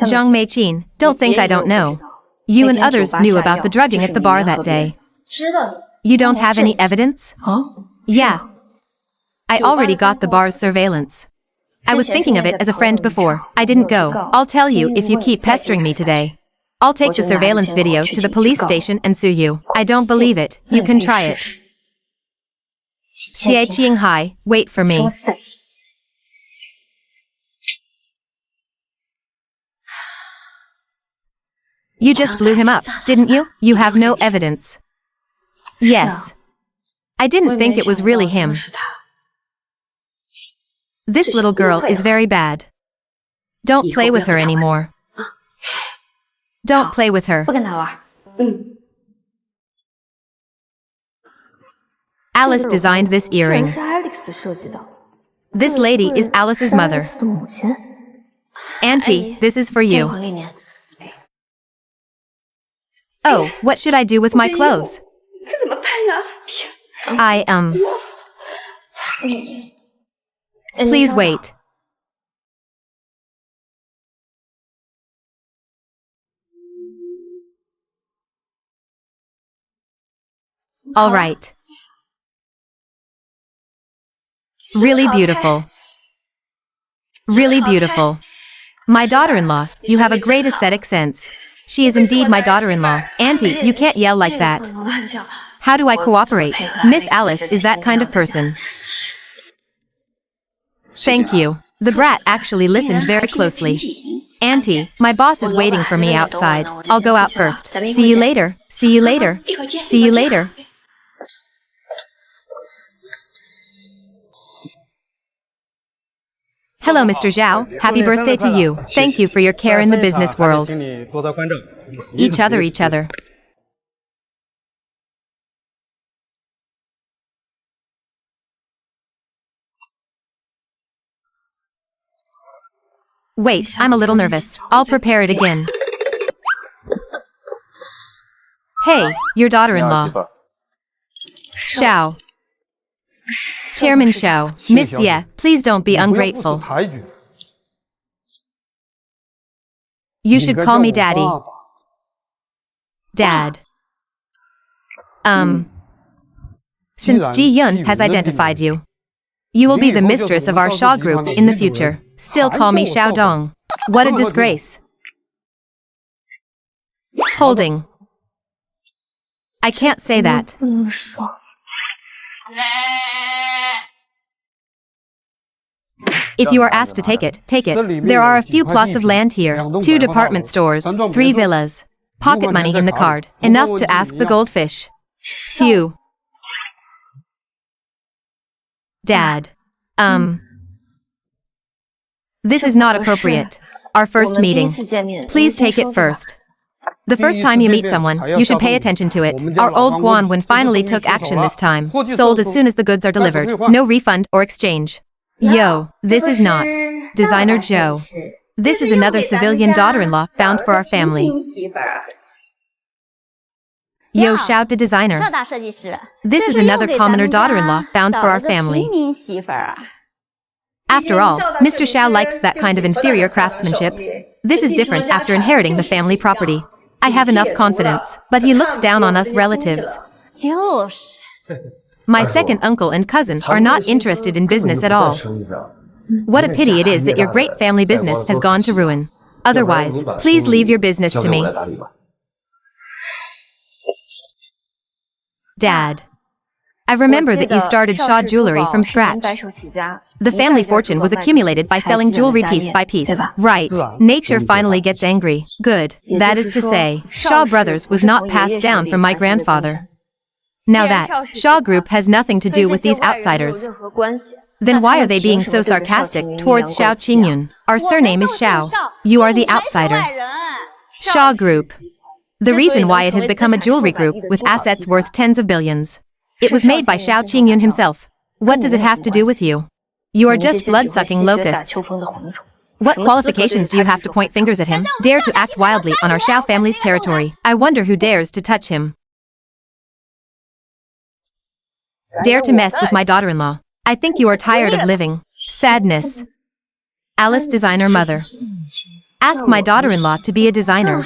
Zhang Meiqin, don't think I don't know. You and others knew about the drugging at the bar that day. You don't have any evidence? Yeah. I already got the bar's surveillance. I was thinking of it as a friend before. I didn't go. I'll tell you if you keep pestering me today. I'll take the surveillance video to the police station and sue you. I don't believe it. You can try it. Xie Qinghai, wait for me. You just blew him up, didn't you? You have no evidence. Yes. I didn't think it was really him. This little girl is very bad. Don't play with her anymore. Don't play with her. Alice designed this earring. This lady is Alice's mother. Auntie, this is for you. Oh, what should I do with my clothes? Please wait. All right. Really beautiful. Really beautiful. My daughter-in-law, you have a great aesthetic sense. She is indeed my daughter-in-law. Auntie, you can't yell like that. How do I cooperate? Miss Alice is that kind of person. Thank you. The brat actually listened very closely. Auntie, my boss is waiting for me outside. I'll go out first. See you later. See you later. See you later. Hello, Mr. Zhao. Happy birthday to you. Thank you for your care in the business world. Each other. Wait, I'm a little nervous. I'll prepare it again. Hey, your daughter-in-law. Xiao. Chairman Xiao, Miss Ye, please don't be ungrateful. You should call me Daddy. Dad. Since Ji Yun has identified you, you will be the mistress of our Shaw Group in the future. Still call me Xiao Dong. What a disgrace. Holding. I can't say that. If you are asked to take it, take it. There are a few plots of land here, 2 department stores, 3 villas. Pocket money in the card. Enough to ask the goldfish. Phew. Dad. This is not appropriate. Our first meeting. Please take it first. The first time you meet someone, you should pay attention to it. Our old Guanwen finally took action this time. Sold as soon as the goods are delivered. No refund or exchange. Yo, this is not Designer Joe. This is another civilian daughter-in-law found for our family. Yo, Xiao the designer. This is another commoner daughter-in-law found for our family. After all, Mr. Xiao likes that kind of inferior craftsmanship. This is different after inheriting the family property. I have enough confidence, but he looks down on us relatives. My second uncle and cousin are not interested in business at all. What a pity it is that your great family business has gone to ruin. Otherwise, please leave your business to me. Dad. I remember that you started Shaw Jewelry from scratch. The family fortune was accumulated by selling jewelry piece by piece. Right. Nature finally gets angry. Good. That is to say, Shaw Brothers was not passed down from my grandfather. Now that Shaw Group has nothing to do with these outsiders, then why are they being so sarcastic towards Xiao Qingyun? Our surname is Xiao. You are the outsider. Shaw Group. The reason why it has become a jewelry group with assets worth tens of billions. It was made by Xiao Qingyun himself. What does it have to do with you? You are just blood-sucking locusts. What qualifications do you have to point fingers at him? Dare to act wildly on our Xiao family's territory. I wonder who dares to touch him. Dare to mess with my daughter-in-law. I think you are tired of living. Sadness. Alice designer mother. Ask my daughter-in-law to be a designer.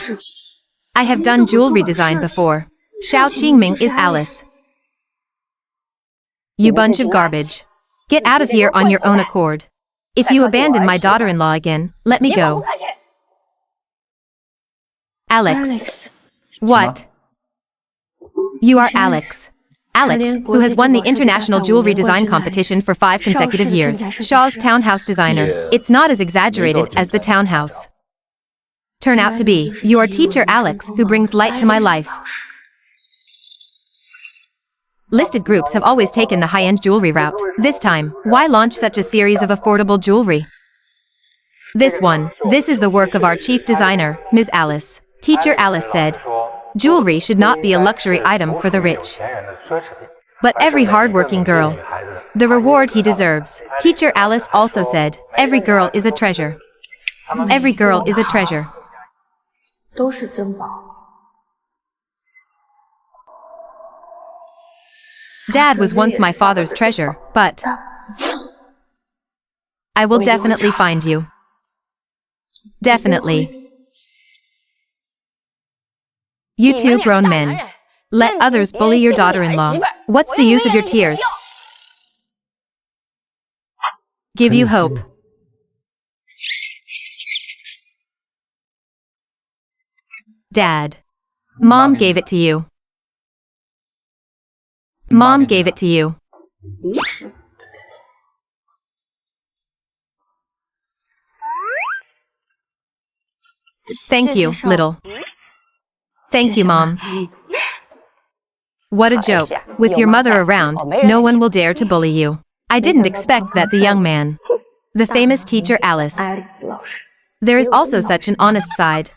I have done jewelry design before. Xiao Qingming is Alice. You bunch of garbage. Get out of here on your own accord. If you abandon my daughter-in-law again, let me go. Alex. What? You are Alex. Alex, who has won the International Jewelry Design Competition for 5 consecutive years. Shaw's townhouse designer. Yeah. It's not as exaggerated as the townhouse. Turn out to be your teacher Alex, who brings light to my life. Listed groups have always taken the high-end jewelry route. This time, why launch such a series of affordable jewelry? This is the work of our chief designer, Ms. Alice. Teacher Alice said, jewelry should not be a luxury item for the rich, but every hardworking girl. The reward he deserves. Teacher Alice also said, every girl is a treasure. Every girl is a treasure. 都是珍宝。 Dad was once my father's treasure, but I will definitely find you. Definitely. You two grown men. Let others bully your daughter-in-law. What's the use of your tears? Give you hope. Dad. Mom gave it to you. Mom gave it to you. Thank you, little. Thank you, Mom. What a joke. With your mother around, no one will dare to bully you. I didn't expect that the young man. The famous teacher Alice. 老师。 There is also such an honest side.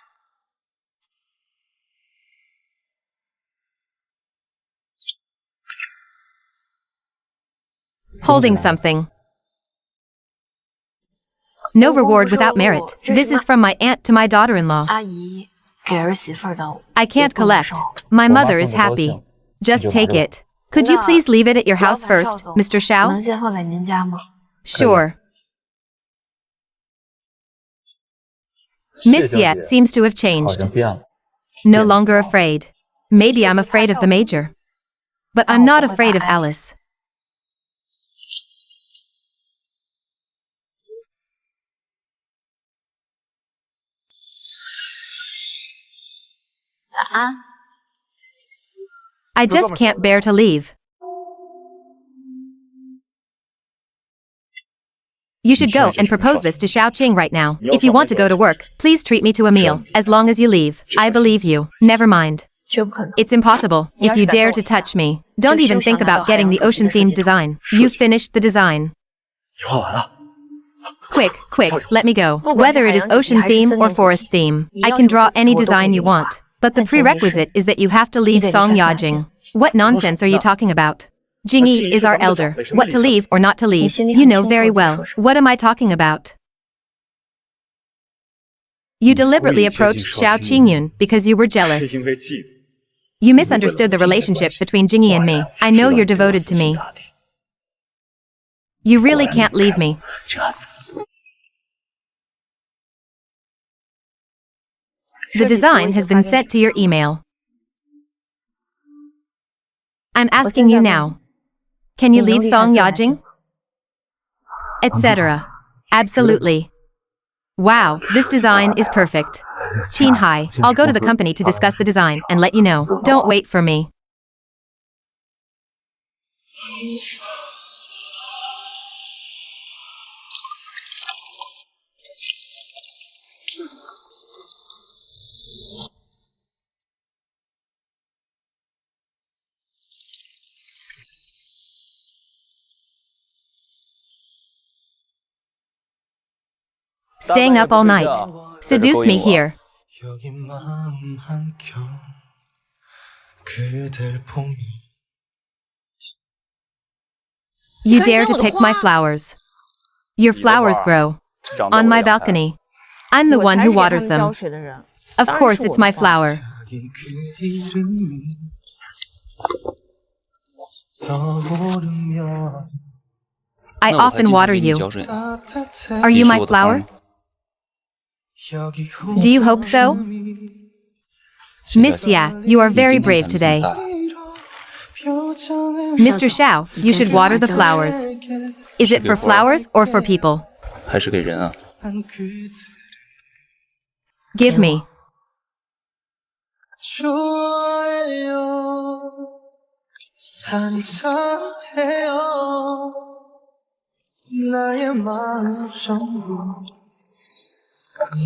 Holding something. No reward without merit. This is from my aunt to my daughter-in-law. 阿姨给儿媳妇儿的， I can't collect. My mother is happy. Just take it. Could you please leave it at your house first, Mr. 能 Xiao? 先放在您家吗？ Sure. Miss Yet seems to have changed. 变了。 No longer afraid. Maybe I'm afraid of the major. But I'm not afraid of Alice. I just can't bear to leave. You should go and propose this to Xiao Qing right now. If you want to go to work, please treat me to a meal, as long as you leave. I believe you. Never mind. 绝不可能。 It's impossible. If you dare to touch me, don't even think about getting the ocean-themed design. You finished the design. 你画完了。 Quick, let me go. Whether it is ocean theme or forest theme, I can draw any design you want. But the prerequisite is that you have to leave Song Yajing. What nonsense are you talking about? Jingyi is our elder. What to leave or not to leave, you know very well. What am I talking about? You deliberately approached Xiao Qingyun because you were 是 jealous. 因为嫉妒。 You misunderstood the relationship between Jingyi and me. I know you're devoted to me. You really can't leave me. 静安， The design has been sent to your email. I'm asking you now. Can you leave Song Yajing? Etc. Absolutely. Wow, this design is perfect. Qin Hai, I'll go to the company to discuss the design and let you know. Don't wait for me. Staying up all night. Seduce me here. 여기 마음 한켠 그댈 보니 You dare to pick my flowers. Your flowers grow on my balcony. I'm the one who waters them. Of course, it's my flower. 자기 그 이름이 떠오르면 I often water you. 따뜻해 Are you my flower? 여기 Do you hope so? Miss Ya, you are very brave today. Mr. Xiao, you should water the flowers. Is it for flowers or for people? 还是给人啊？ 난 그들을 Give me. 좋아해요. 아니 사랑해요. 나의 마음 전부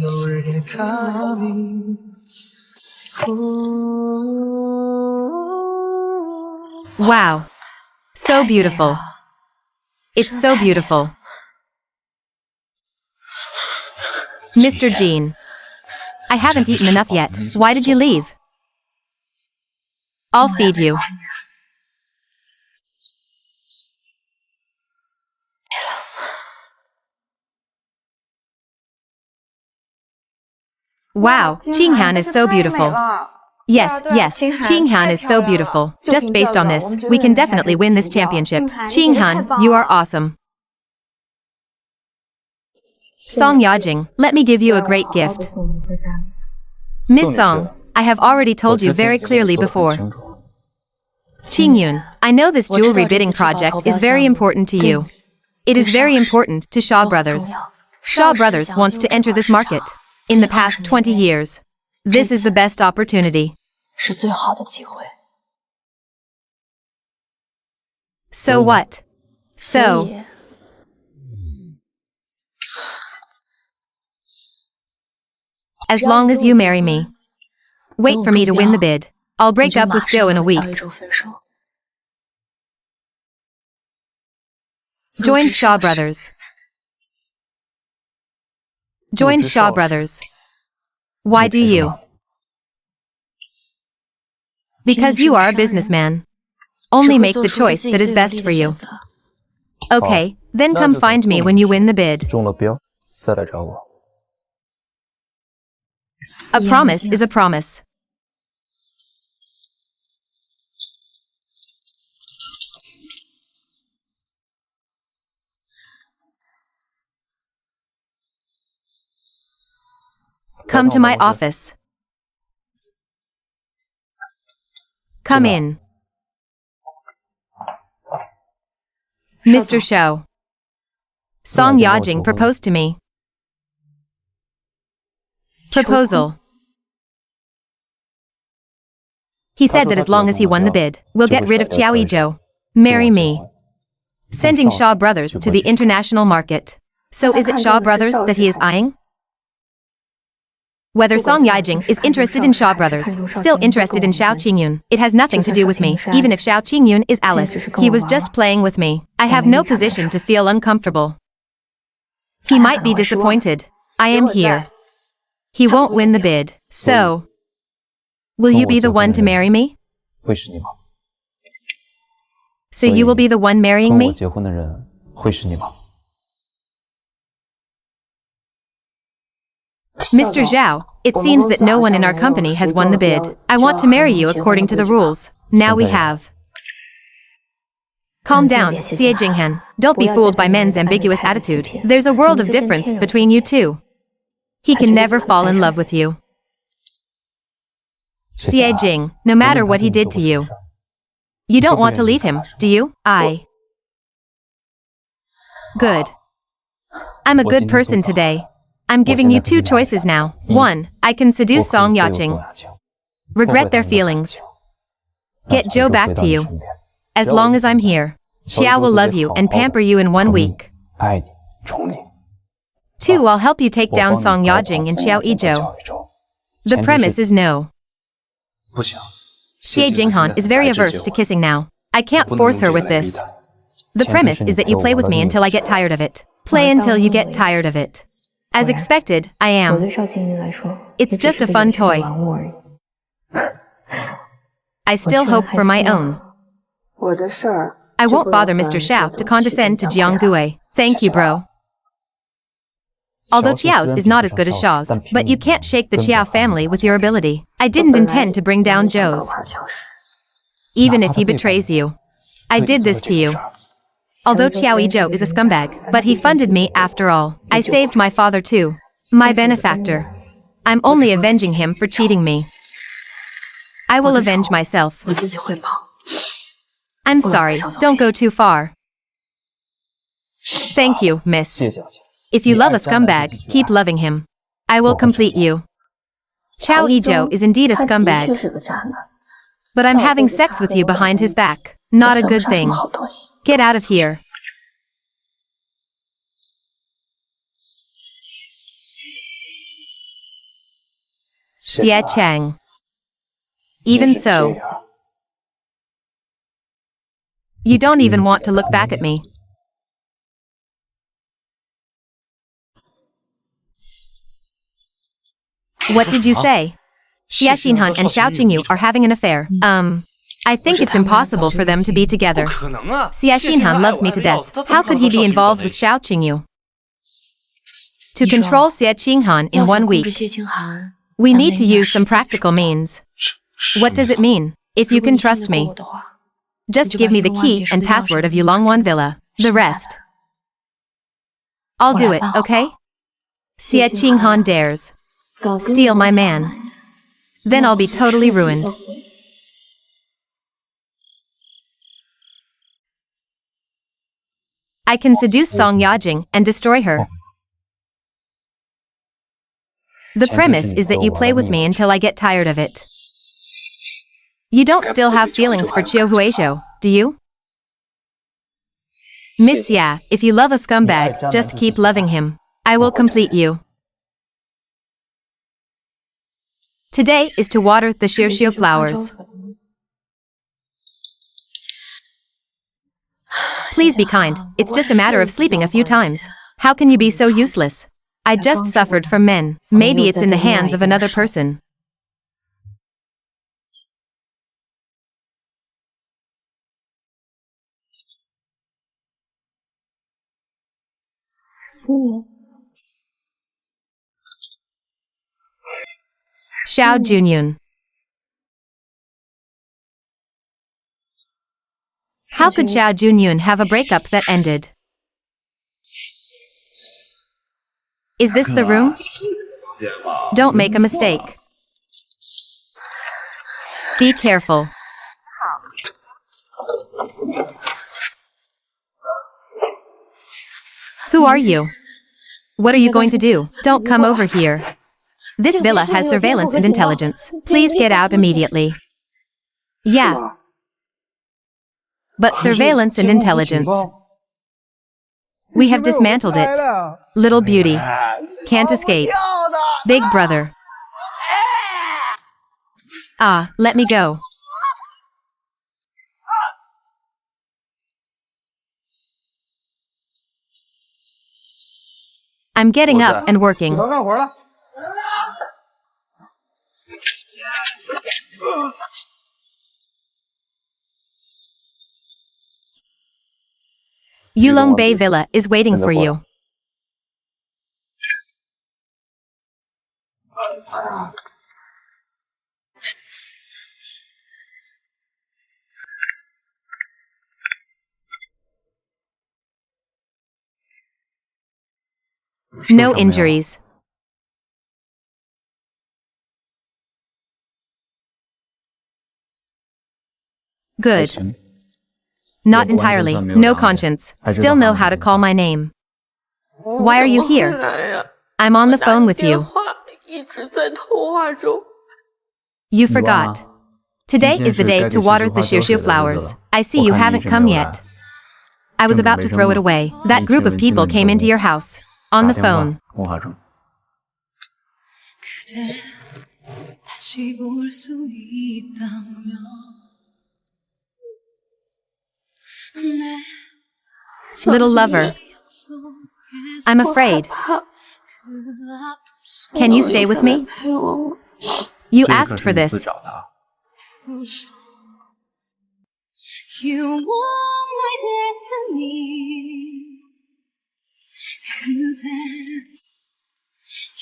너에게 감히 Wow. So beautiful. It's so beautiful. Mr. Jean. I haven't eaten enough yet. Why did you leave? I'll feed you. Wow, Qinghan is so beautiful. Yes, yes, Qinghan is so beautiful. Just based on this, we can definitely win this championship. Qinghan, you are awesome. Song Yajing, let me give you a great gift. Miss Song, I have already told you very clearly before. Qingyun, I know this jewelry bidding project is very important to you. It is very important to Shaw Brothers. Shaw Brothers wants to enter this market. In the past 20 years, this is the best opportunity. 是最好的机会。 So what? So, as long as you marry me. Wait for me to win the bid. I'll break up with Joe in a week. 和周分手。 Joined Shaw Brothers. Joined Shaw Brothers. Why do you? Because you are a businessman. Only make the choice that is best for you. Okay, then come find me when you win the bid. 中了标，再来找我。 A promise is a promise. Come to my office. Come in. Mr. Shou. Song Yajing proposed to me. Proposal. He said that as long as he won the bid, we'll get rid of Qiao Yizhou. Marry me. Sending Shaw Brothers to the international market. So is it Shaw Brothers that he is eyeing? Whether Song Yijing is interested in Shaw Brothers, still interested in Xiao Qingyun, it has nothing to do with me, even if Xiao Qingyun is Alice. He was just playing with me. I have no position to feel uncomfortable. He might be disappointed. I am here. He won't win the bid. So, will you be the one to marry me? 会是你吗？ So you will be the one marrying 跟我 me? 结婚的人会是你吗？ Mr. Zhao, it seems that no one in our company has won the bid. I want to marry you according to the rules. Now we have. Calm down, Xie Jinghan. Don't be fooled by men's ambiguous attitude. There's a world of difference between you two. He can never fall in love with you. Xie Jing, no matter what he did to you. You don't want to leave him, do you? Good. I'm a good person today. I'm giving you two choices now. One, I can seduce Song Yajing. Regret their feelings. Get Joe back to you. As long as I'm here, Xiao will love you and pamper you in 1 week. 爱你，宠你。 Two, I'll help you take down Song Yajing and Xiao Yizhou. The premise is no. 不行。 Xie Jinghan is very averse to kissing now. I can't force her with this. The premise is that you play with me until I get tired of it. Play until you get tired of it. As expected, I 我 am. 对邵青云来说， It's 也只 just 是 a 个 fun 有趣的 toy. 玩物而已。 I still hope for my own. 我的事儿 I won't bother Mr. Xiao to condescend to Jiang Gui. Thank you, bro. Although Qiao's is not as good as Shaw's, but you can't shake the Qiao family with your ability. I didn't intend to bring down Zhou's. Even if he betrays you. I did this to you. Although Qiao Yizhou is a scumbag, but he funded me after all. I saved my father too. My benefactor. I'm only avenging him for cheating me. I will avenge myself. 我自己会跑。 I'm sorry, don't go too far. Thank you, miss. 谢谢小姐。If you love a scumbag, keep loving him. I will complete you. Chao Yizhou is indeed a 他的 scumbag, 确是个渣男， but I'm having sex with you behind his back. Not a good 我想 thing. 不上什么好东西。 Get out of here. Xie Chang. Even so, you don't even want to look back at me. What did you say? Xie Xinhan and Xiao Qingyu are having an affair. I think it's impossible for them to be together. Xie Xinhan loves me to death. How could he be involved with Xiao Qingyu? To control Xie Qinghan in 1 week, 谢清寒， we need to use some practical means. What does it mean? If you can trust me, just give me the key and password of Yulongwan Villa. The rest, I'll do it, okay? Xie Qinghan dares steal my man. Then I'll be totally ruined. I can seduce Song Yajing and destroy her. The premise is that you play with me until I get tired of it. You don't still have feelings for Qiu Huizhou, do you? Miss Ya, if you love a scumbag, just keep loving him. I will complete you. Today is to water the Xiuxiu flowers. Please be kind. It's just a matter of sleeping a few times. How can you be so useless? I just suffered from men. Maybe it's in the hands of another person. Xiao Junyun. How could Xiao Junyun have a breakup that ended? Is this the room? Don't make a mistake. Be careful. Who are you? What are you going to do? Don't come over here. This villa has surveillance and intelligence. Please get out immediately. Yeah. But surveillance and intelligence. We have dismantled it. Little beauty. Can't escape. Big brother. Ah, let me go. I'm getting up and working. Yulong Bay Villa is waiting for you. No injuries. Good. Not entirely. No conscience. Still know how to call my name. Why are you here? I'm on the phone with you. You forgot. Today is the day to water the Xiuxiu flowers. I see you haven't come yet. I was about to throw it away. That group of people came into your house. On the phone. Little lover. I'm afraid. Can you stay with me? You asked for this. You want my destiny.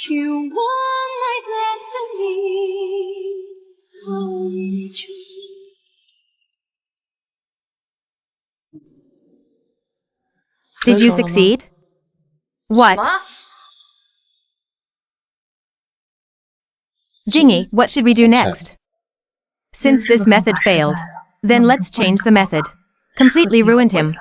You want my destiny. I need you. Did you succeed? What? Jingyi, what should we do next? Since this method failed, then let's change the method. Completely ruined him.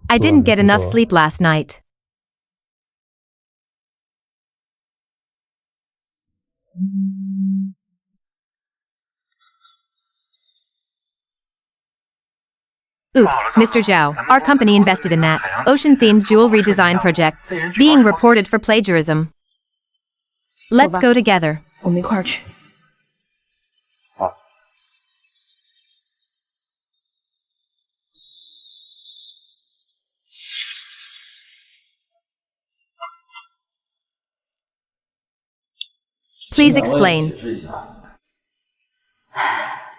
I didn't get enough sleep last night. Oops, Mr. Zhao, our company invested in that ocean-themed jewelry design projects, being reported for plagiarism. Let's go together. 我们一块儿去。 Please explain.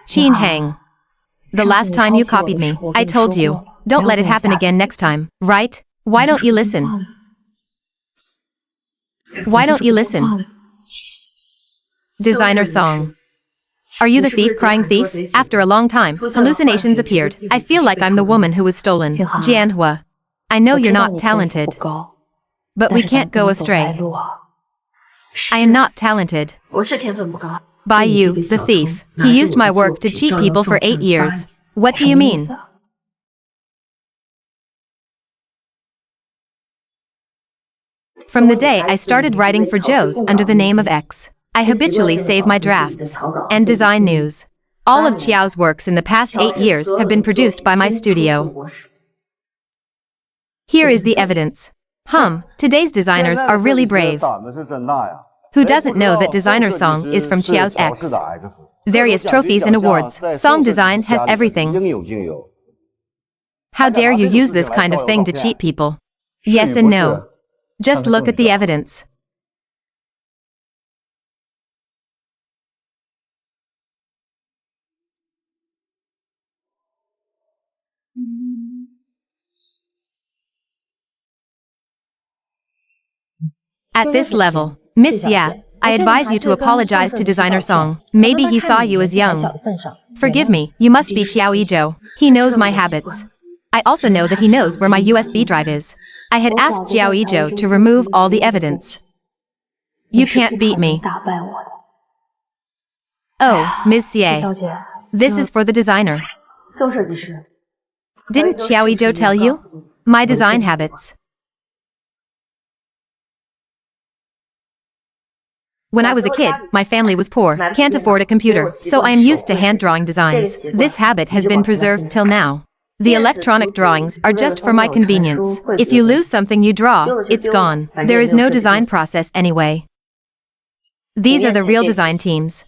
Qin Hang. The last time you copied me, I told you, don't let it happen again next time, right? Why don't you listen? Why don't you listen? Designer Song. Are you the thief crying thief? After a long time, hallucinations appeared. I feel like I'm the woman who was stolen. Jianhua. I know you're not talented, but we can't go astray. I am not talented. 我是天分不高。 By you, the thief. He used my work to cheat people for 8 years. What do you mean? From the day I started writing for Joe's under the name of X, I habitually save my drafts and design news. All of Qiao's works in the past 8 years have been produced by my studio. Here is the evidence. Today's designers are really brave. Who doesn't know that Designer Song is from Qiao's X? Various trophies and awards. Song Design has everything. How dare you use this kind of thing to cheat people? Yes and no. Just look at the evidence. At this level, Miss Ya, I advise you to apologize to Designer Song. Maybe he saw you as young. Forgive me, you must be Qiao Yizhou. He knows my habits. I also know that he knows where my USB drive is. I had asked Qiao Yizhou to remove all the evidence. You can't beat me. Oh, Ms. Xie. This is for the designer. Didn't Qiao Yizhou tell you? My design habits. When I was a kid, my family was poor, can't afford a computer, so I am used to hand-drawing designs. This habit has been preserved till now. The electronic drawings are just for my convenience. If you lose something you draw, it's gone. There is no design process anyway. These are the real design teams.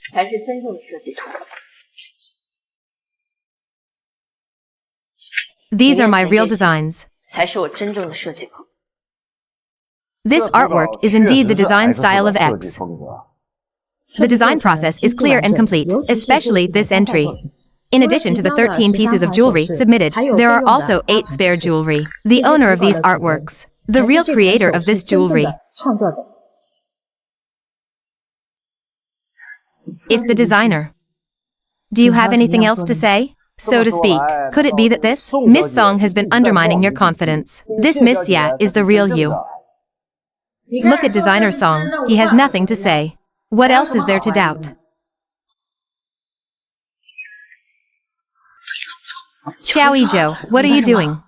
These are my real designs. This artwork is indeed the design style of X. The design process is clear and complete, especially this entry. In addition to the 13 pieces of jewelry submitted, there are also 8 spare jewelry. The owner of these artworks, the real creator of this jewelry. If the designer. Do you have anything else to say? So to speak, could it be that this Miss Song has been undermining your confidence? This Miss Ya is the real you. Look at Designer Song, he has nothing to say. What else is there to doubt? Qiao Yizhou, what are you doing?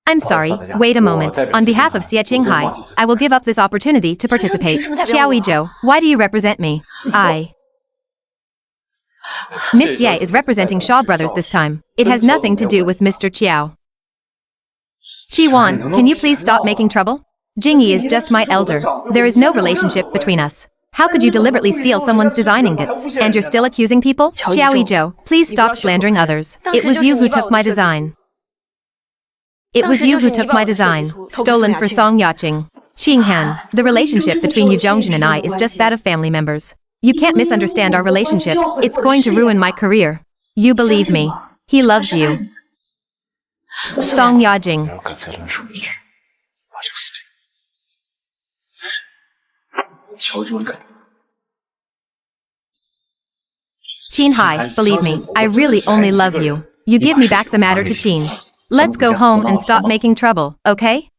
I'm sorry, wait a moment. On behalf of Xie Qinghai, I will give up this opportunity to participate. Qiao Yizhou, why do you represent me? Miss Ye is representing Shaw Brothers this time. It has nothing to do with Mr. Qiao. Qi Wan, can you please stop making trouble? Jingyi is just my elder. There is no relationship between us. How could you deliberately steal someone's design ingots? And you're still accusing people? Qiao Yizhou, please stop slandering others. It was you who took my design. It was you who took my design, stolen for Song Yaqing. Qinghan, the relationship between Yu Zhongjin and I is just that of family members. You can't misunderstand our relationship. It's going to ruin my career. You believe me. He loves you. Song Yaqing. Qinhai, believe me, I really only love you. You give me back the matter to Qin. Let's go home and stop making trouble, okay?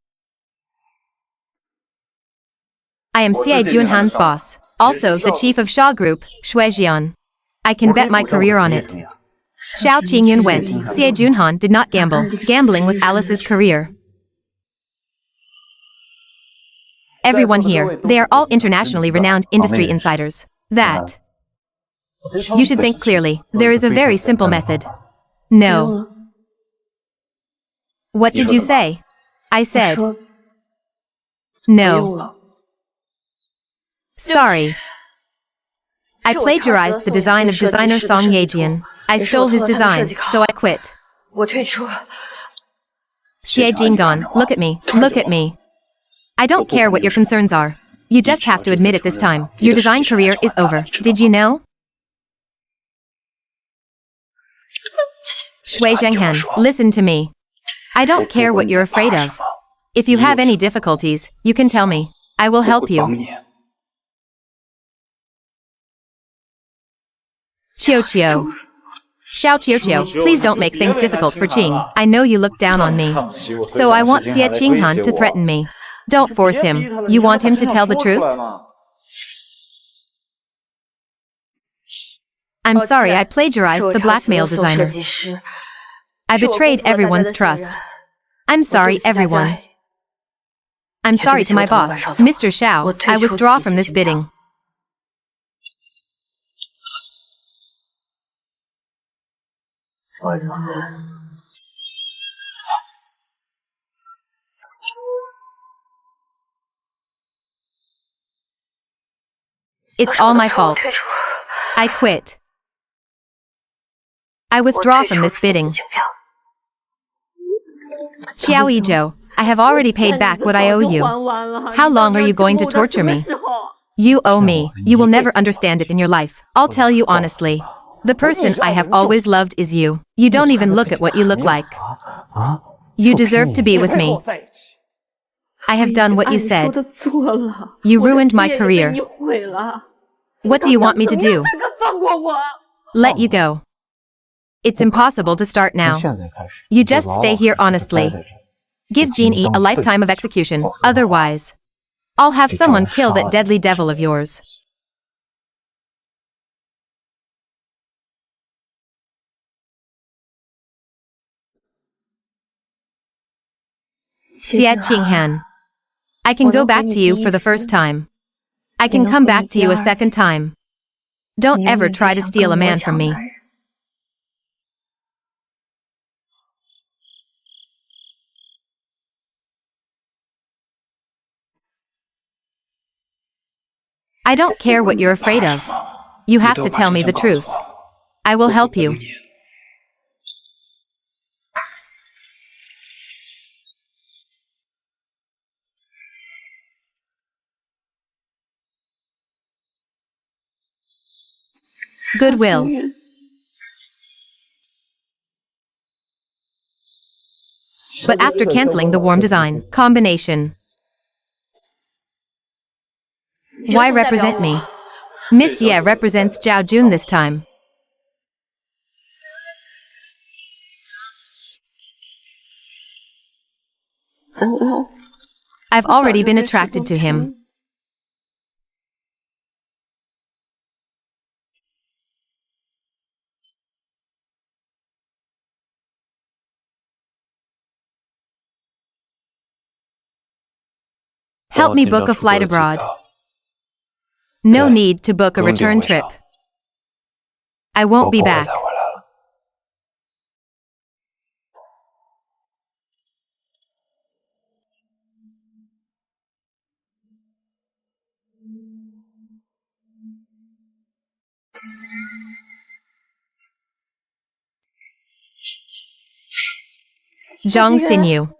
I am Xie Junhan's boss, also the chief of Shaw Group, Shui Jian. I can bet my career on it. Xiao Qingyun went. Xie Junhan did not gamble, gambling with Alice's career. Everyone here, they are all internationally renowned industry insiders. That. You should think clearly. There is a very simple method. No. What did you say? I said. No. Sorry. I plagiarized the design of designer Song Yejian. I stole his design, so I quit. 我退出。 Xie Jinggan, look at me, look at me. I don't care what your concerns are. You just have to admit it this time. Your design career is over. Did you know? Shui Zhenghan, listen to me. I don't care what you're afraid of. If you have any difficulties, you can tell me. I will help you. Qiu Qiu. Xiao Qiu Qiu, please don't make things difficult for Qing. I know you look down on me. So I want Xie Qinghan to threaten me. Don't force him. You want him to tell the truth? I'm sorry I plagiarized the blackmail designer. I betrayed everyone's trust. I'm sorry, everyone. I'm sorry to my boss, Mr. Xiao. I withdraw from this bidding. It's all my fault. I quit. I withdraw from this bidding. Xiao Yizhou, I have already paid back what I owe you. How long are you going to torture me? You owe me. You will never understand it in your life. I'll tell you honestly. The person I have always loved is you. You don't even look at what you look like. You deserve to be with me. I have done what you said. You ruined my career. What do you want me to do? Let you go. It's impossible to start now. You just stay here honestly. Give Jin Yi a lifetime of execution, otherwise, I'll have someone kill that deadly devil of yours. Xie Qinghan. I can go back to you for the first time. I can come back to you a second time. Don't ever try to steal a man from me. I don't care what you're afraid of. You have to tell me the truth. I will help you. Goodwill. But after canceling the warm design combination, why represent me? Miss Ye represents Zhao Jun this time. I've already been attracted to him. Help me book a flight abroad. No need to book a return trip. I won't be back. Zhang Xinyu.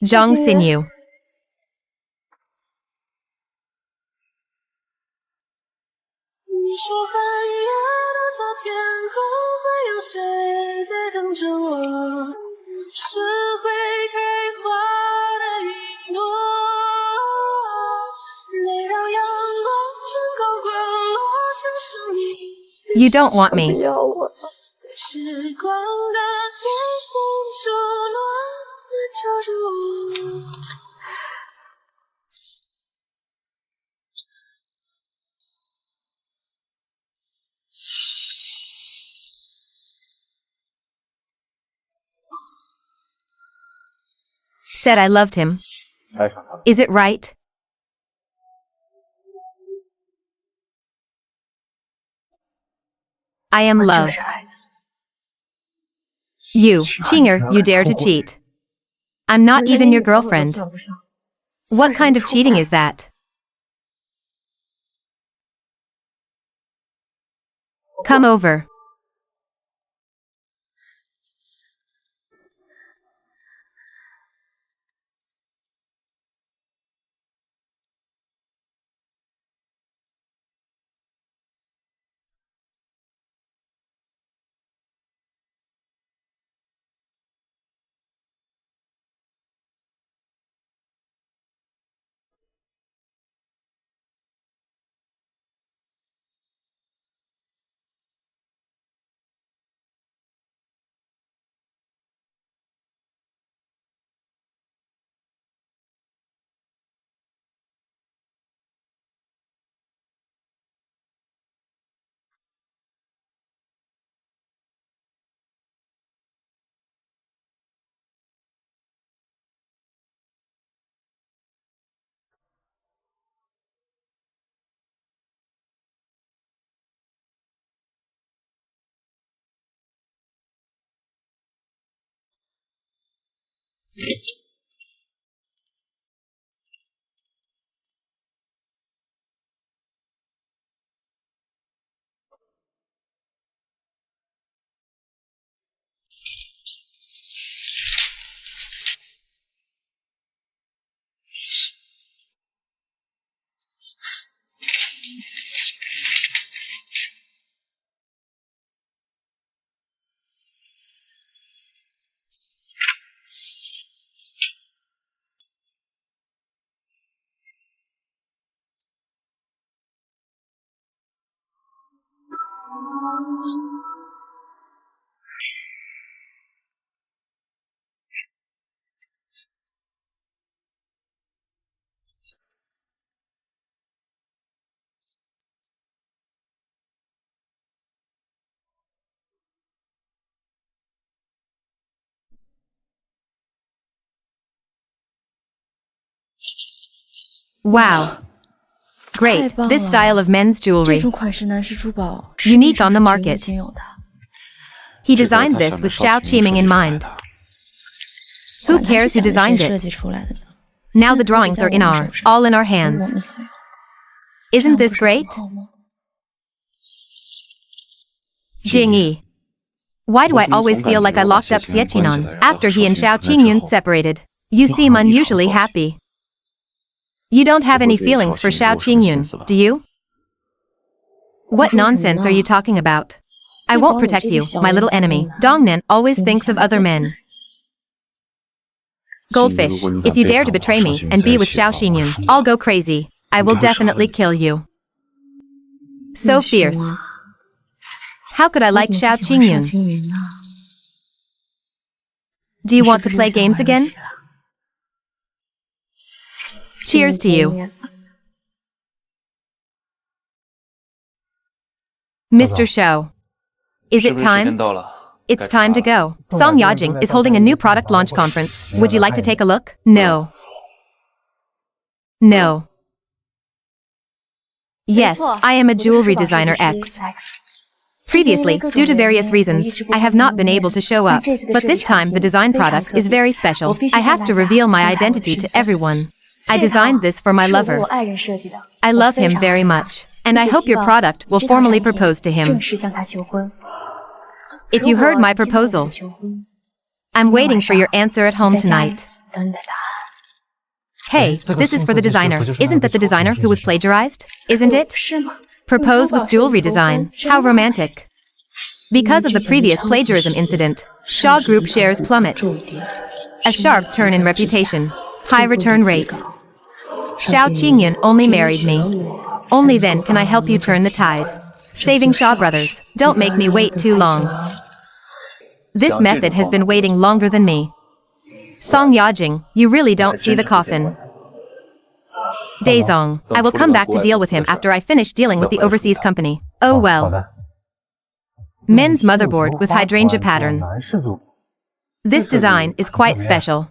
Zhang Xinyu. You don't want me. said I loved him. 爱上他了。 Is it right? I am 就 love. 是爱的。 You, Chinger, you dare to cheat. I'm not even your girlfriend. 算不上 What kind of cheating is that? Come over. Wow. Great. 太棒了。 This style of men's 这 jewelry. 种款式男士珠宝 Unique on the market. 仅有的。 He designed this with Xiao Qiming in mind. Who 管他 cares 是 who 讲谁 designed 设 it? 计出来的呢？ Now the drawings are in all in our 我 hands. 们所有。 Isn't 这 this 样不是很 great? 好吗？ Jingyi. Why do I always feel like I locked up Xieqinan after he and Xiao Qingyun separated? You seem unusually happy. You don't have any feelings for Xiao Qingyun, do you? What nonsense are you talking about? I won't protect you, my little enemy. Dongnan always thinks of other men. Goldfish, if you dare to betray me and be with Xiao Xingyun, I'll go crazy. I will definitely kill you. So fierce. How could I like Xiao Qingyun? Do you want to play games again? Cheers to you. Mr. Shou. Is it time? It's time to go. Song Yajing is holding a new product launch conference. Would you like to take a look? No. No. Yes, I am a jewelry designer X. Previously, due to various reasons, I have not been able to show up, but this time the design product is very special. I have to reveal my identity to everyone. I designed this for my lover. I love him very much, and I hope your product will formally propose to him. If you heard my proposal, I'm waiting for your answer at home tonight. Hey, this is for the designer. Isn't that the designer who was plagiarized? Isn't it? Propose with jewelry design. How romantic. Because of the previous plagiarism incident, Shaw Group shares plummet. A sharp turn in reputation. High return rate. Xiao Qingyun only married me. Only then can I help you turn the tide. Saving Shaw Brothers. Don't make me wait too long. This method has been waiting longer than me. Song Yajing, you really don't see the coffin. Daezong, I will come back to deal with him after I finish dealing with the overseas company. Oh well. Men's motherboard with hydrangea pattern. This design is quite special.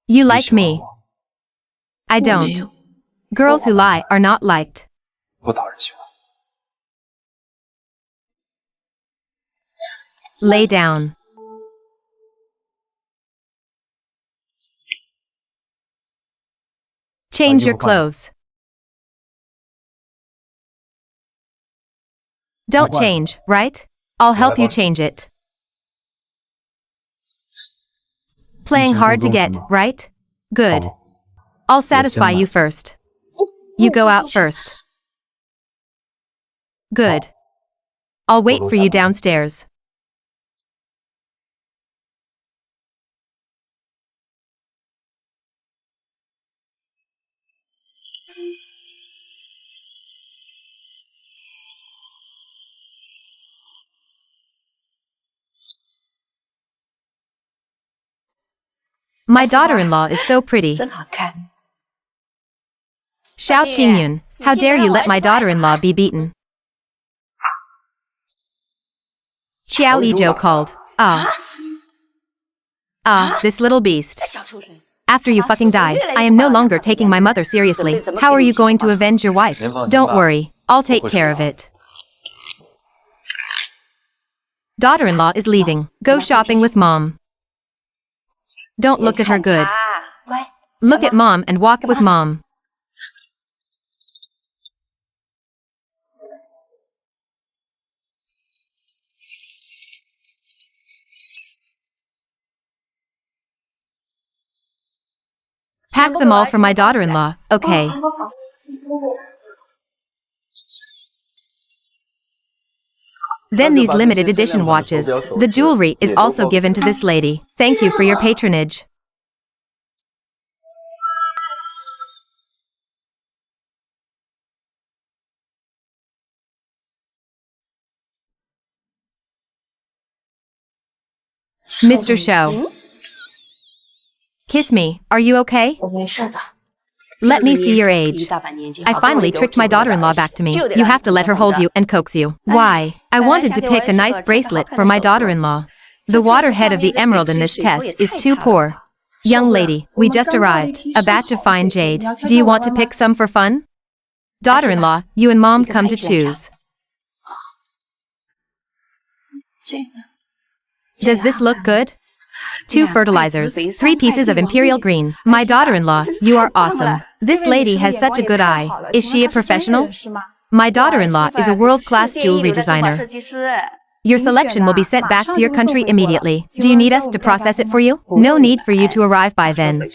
You like me. I 我没 don't. 有。 Girls who lie are not liked. 不讨人喜欢。 Lay down. Change your clothes. Don't change, right? I'll help you change it. Playing hard to get, right? Good. I'll satisfy you first. You go out first. Good. I'll wait for you downstairs. My daughter-in-law is so pretty. 真好看。 Xiao Qingyun, how dare you let my daughter-in-law be beaten? Xiao Yizhou called. This little beast. 这小畜生， After you fucking die, I am no longer taking my mother seriously. How are you going to avenge your wife? Don't worry, I'll take care of it. Daughter-in-law is leaving. Go shopping with mom. Don't look at her good. 乖。 Look at mom and walk with mom. Pack them all for my daughter-in-law, okay? Then these limited edition watches. The jewelry is also given to this lady. Thank you for your patronage. Mr. Shou. Kiss me, are you okay? 我没事的。 Let me see your 一 age. 大把年纪， I 好不容易 finally 给我 tricked my 提供 daughter-in-law 点 back to me. 就得 You 让 have to let her hold you and coax you. Why? I wanted to pick a nice bracelet for my daughter-in-law. The waterhead of the emerald in this test is too poor. Young lady, we just arrived. A batch of fine jade. Do you want to pick some for fun? Daughter-in-law, you and mom come to choose. 这个 Does this look good? 2 fertilizers, 3 pieces of imperial green. My daughter-in-law, you are awesome. This lady has such a good eye. Is she a professional? My daughter-in-law is a world-class jewelry designer. Your selection will be sent back to your country immediately. Do you need us to process it for you? No need for you to arrive by then.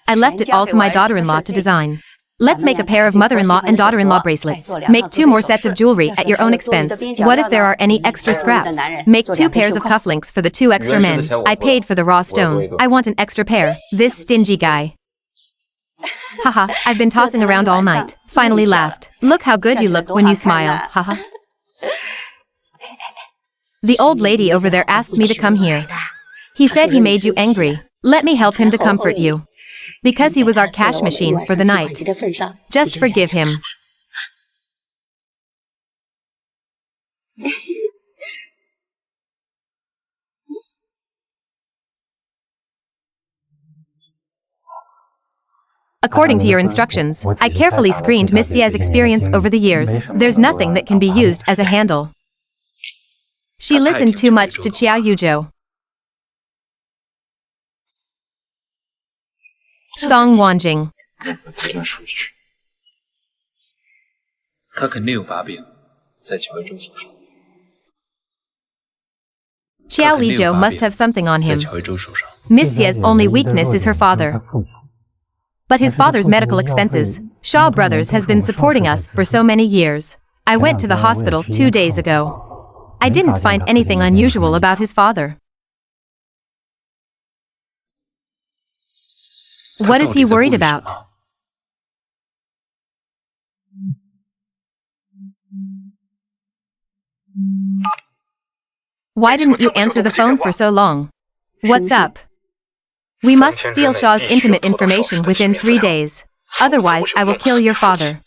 I left it all to my daughter-in-law to design. Let's make a pair of mother-in-law and daughter-in-law bracelets. Make 2 more sets of jewelry at your own expense. What if there are any extra scraps? Make 2 pairs of cufflinks for the 2 extra men. I paid for the raw stone. I want an extra pair. This stingy guy. Haha, I've been tossing around all night. Finally laughed. Look how good you look when you smile. Haha. The old lady over there asked me to come here. He said he made you angry. Let me help him to comfort you. Because he was our cash machine for the night. Just forgive him. According to your instructions, I carefully screened Miss Xia's experience over the years. There's nothing that can be used as a handle. She listened too much to Qiao Yuzhou. Song Wanjing. 再乱说一句，他肯定有把柄在乔一周手上。 Qiao Yizhou must have something on 在 him. 乔一周手上。 Miss Xia's only weakness is her father. But his father's medical expenses. Shaw Brothers has been supporting us for so many years. I went to the hospital 2 days ago. I didn't find anything unusual about his father. What is he worried about? Why didn't you answer the phone for so long? What's up? We must steal Shaw's intimate information within 3 days. Otherwise, I will kill your father.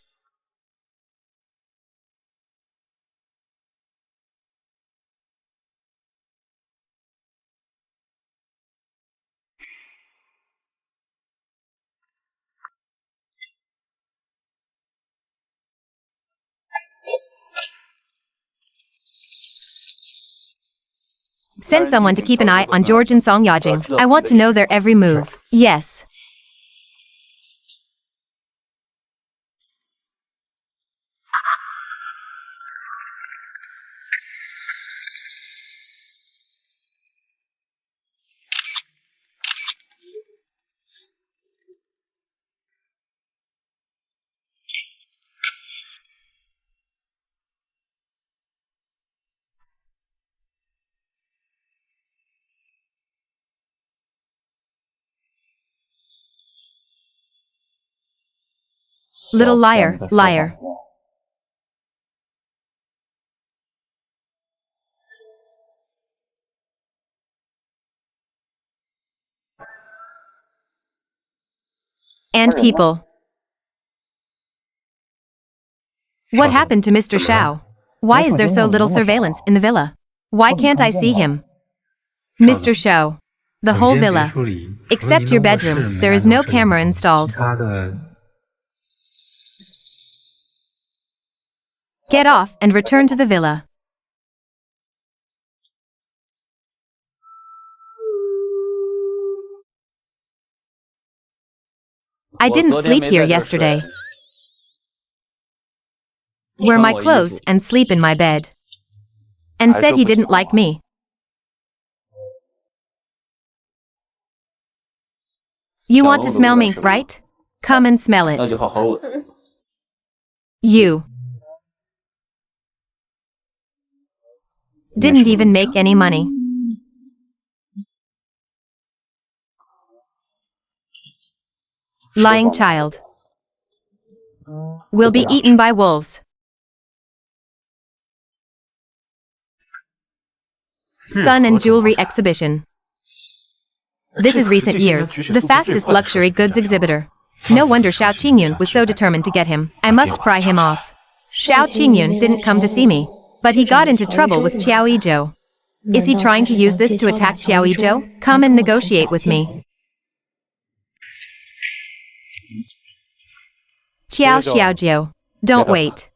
Send someone to keep an eye on George and Song Yajing. I want to know their every move. Yes. Little liar, liar. And people. What happened to Mr. Xiao? Why is there so little surveillance in the villa? Why can't I see him? Mr. Xiao. The whole villa. Except your bedroom, there is no camera installed. Get off and return to the villa. I didn't sleep here yesterday. Wear my clothes and sleep in my bed. And said he didn't like me. You want to smell me, right? Come and smell it. You. Didn't even make any money. Lying child. Will be eaten by wolves. Sun and jewelry exhibition. This is recent years, the fastest luxury goods exhibitor. No wonder Xiao Qingyun was so determined to get him. I must pry him off. Xiao Qingyun didn't come to see me, but he got into trouble with Qiao Yizhou. Is he trying to use this to attack Qiao Yizhou? Come and negotiate with me. Qiao Xiaojiu. Don't wait.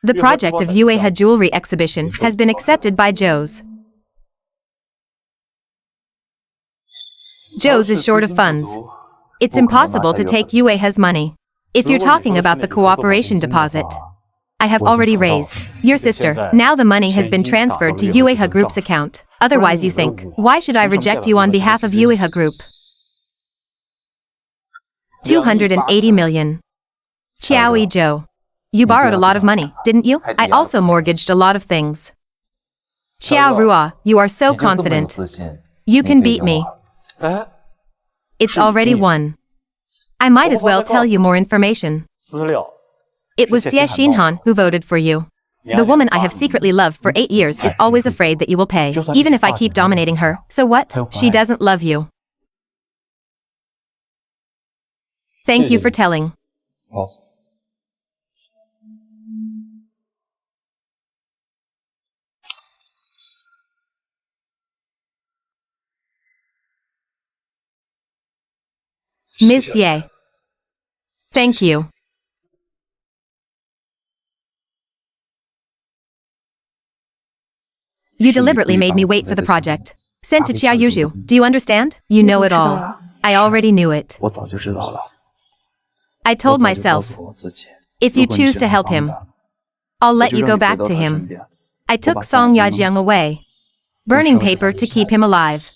The project of Yuehe Jewelry Exhibition has been accepted by Zhou's. Zhou's is short of funds. It's impossible to take Yuehe's money. If you're talking about the cooperation deposit, I have already raised your sister. Now the money has been transferred to Yuehe Group's account. Otherwise you think, why should I reject you on behalf of Yuehe Group? 280 million. Qiao Yizhou. You borrowed a lot of money, didn't you? I also mortgaged a lot of things. Qiao Rua, you are so confident. You can beat me. It's already won. I might as well tell you more information. It was Xie Xinhan who voted for you. The woman I have secretly loved for 8 years is always afraid that you will pay, even if I keep dominating her. So what? She doesn't love you. Thank you for telling. Ms. Ye. Thank you. You deliberately made me wait for the project. Sent to Qiao Yuzhu. Do you understand? You know it all. I already knew it. I told myself, if you choose to help him, I'll let you go back to him. I took Song Yajiang away, burning paper to keep him alive.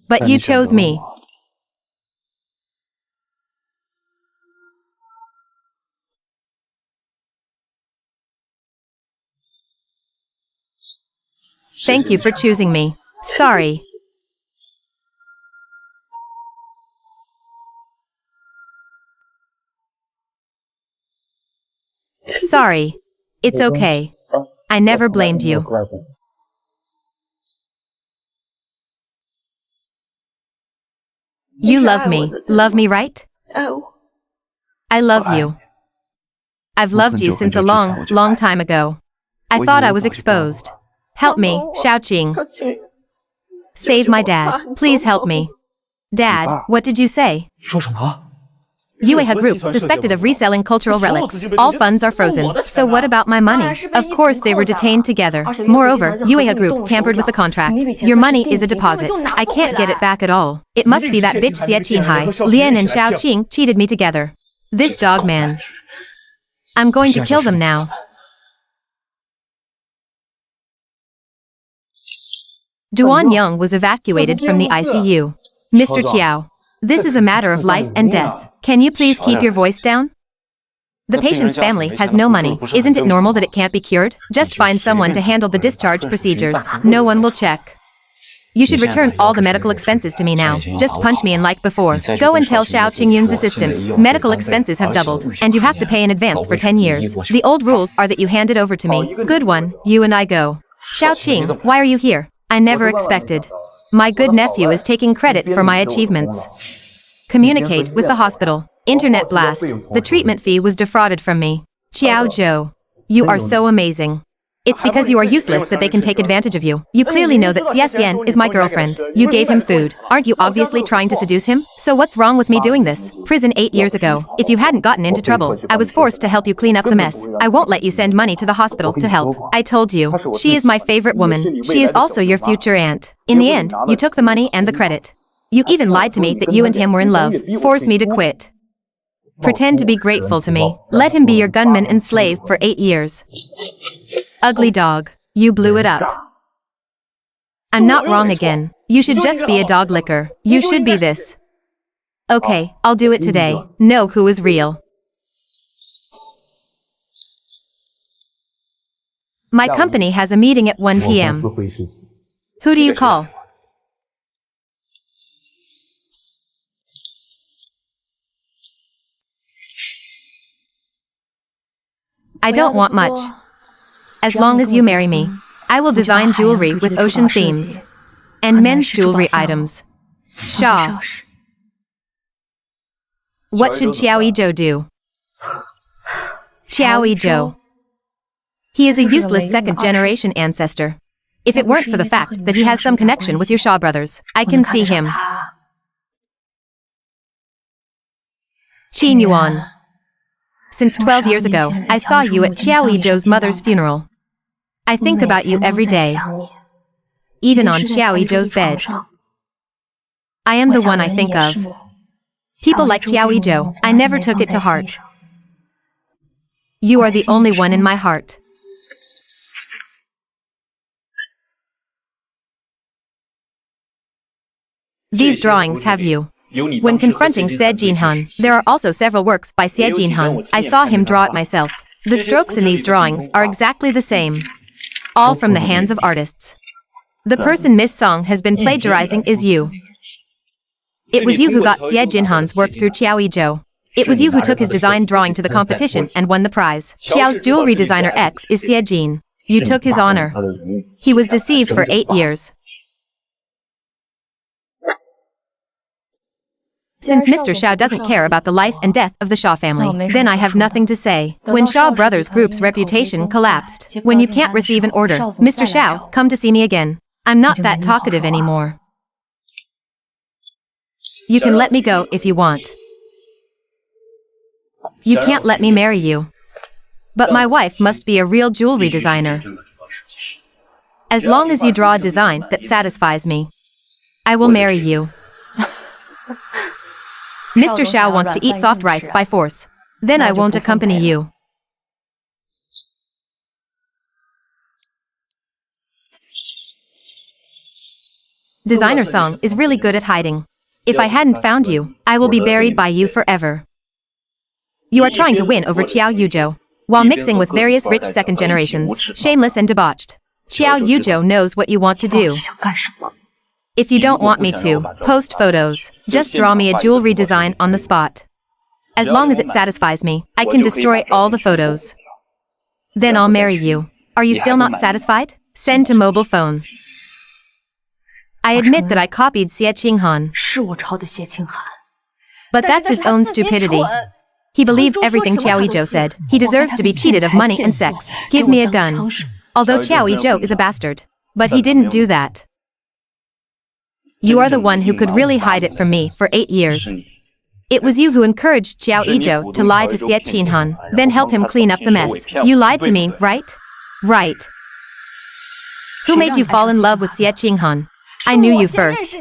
But you chose me. Thank you for choosing me. Sorry. Sorry. It's okay. I never blamed you. You love me, right? Oh. I love you. I've loved you since a long, long time ago. I thought I was exposed. Help me, Xiaoqing. Save my dad. Please help me. Dad, what did you say? Yueha Group suspected of reselling cultural relics. All funds are frozen. So what about my money? Of course they were detained together. Moreover, Yueha Group tampered with the contract. Your money is a deposit. I can't get it back at all. It must be that bitch Xie Qinghai. Lian and Xiao Qing cheated me together. This dog man. I'm going to kill them now. Duan Young was evacuated from the ICU. Mr. Chiao, this is a matter of life and death. Can you please keep your voice down? The patient's family has no money. Isn't it normal that it can't be cured? Just find someone to handle the discharge procedures. No one will check. You should return all the medical expenses to me now. Just punch me in like before. Go and tell Xiao Qingyun's assistant. Medical expenses have doubled, and you have to pay in advance for 10 years. The old rules are that you hand it over to me. Good one, you and I go. Xiao Qing, why are you here? I never expected. My good nephew is taking credit for my achievements. Communicate with the hospital. Internet blast. The treatment fee was defrauded from me. Xiao Zhou. You are so amazing. It's because you are useless that they can take advantage of you. You clearly know that Xie Xian is my girlfriend. You gave him food. Aren't you obviously trying to seduce him? So what's wrong with me doing this? Prison 8 years ago. If you hadn't gotten into trouble, I was forced to help you clean up the mess. I won't let you send money to the hospital to help. I told you. She is my favorite woman. She is also your future aunt. In the end, you took the money and the credit. You even lied to me that you and him were in love. Force me to quit. Pretend to be grateful to me. Let him be your gunman and slave for 8 years. Ugly dog. You blew it up. I'm not wrong again. You should just be a dog licker. You should be this. Okay, I'll do it today. Know who is real. My company has a meeting at 1 p.m. Who do you call? I don't want much. As long as you marry me, I will design jewelry with ocean themes and men's jewelry items. Shaw. What should Xiao Yizhou do? Xiao Yizhou. He is a useless second-generation ancestor. If it weren't for the fact that he has some connection with your Shaw brothers, I can see him. Qin Yuan. Since 12 years ago, I saw you at Xiao Yizhou's mother's funeral. I think about you every day, even on Xiao Yizhou's bed. I am the one I think of. People like Xiao Yizhou, I never took it to heart. You are the only one in my heart. These drawings have you. When confronting Xie Jinhan, there are also several works by Xie Jinhan. I saw him draw it myself. The strokes in these drawings are exactly the same. All from the hands of artists. The person Miss Song has been plagiarizing is you. It was you who got Xie Jinhan's work through Xiao Yizhou. It was you who took his design drawing to the competition and won the prize. Xiao's jewelry designer X is Xie Jin. You took his honor. He was deceived for 8 years. Since Mr. Xiao doesn't care about the life and death of the Shaw family, then I have nothing to say. When Shaw Brothers Group's reputation collapsed, when you can't receive an order, Mr. Xiao, come to see me again. I'm not that talkative anymore. You can let me go if you want. You can't let me marry you. But my wife must be a real jewelry designer. As long as you draw a design that satisfies me, I will marry you. Mr. Xiao wants to eat soft rice by force. Then I won't accompany you. Designer Song is really good at hiding. If I hadn't found you, I will be buried by you forever. You are trying to win over Xiao Yuzhou, while mixing with various rich second generations, shameless and debauched. Xiao Yuzhou knows what you want to do. If you don't want me to, post photos. Just draw me a jewelry design on the spot. As long as it satisfies me, I can destroy all the photos. Then I'll marry you. Are you still not satisfied? Send to mobile phone. I admit that I copied Xie Qinghan. But that's his own stupidity. He believed everything Xiao Yizhou said. He deserves to be cheated of money and sex. Give me a gun. Although Xiao Yizhou is a bastard. But he didn't do that. You are the one who could really hide it from me for 8 years. It was you who encouraged Xiao Yizhou to lie to Xie Qinhan, then help him clean up the mess. You lied to me, right? Right. Who made you fall in love with Xie Qinhan? I knew you first.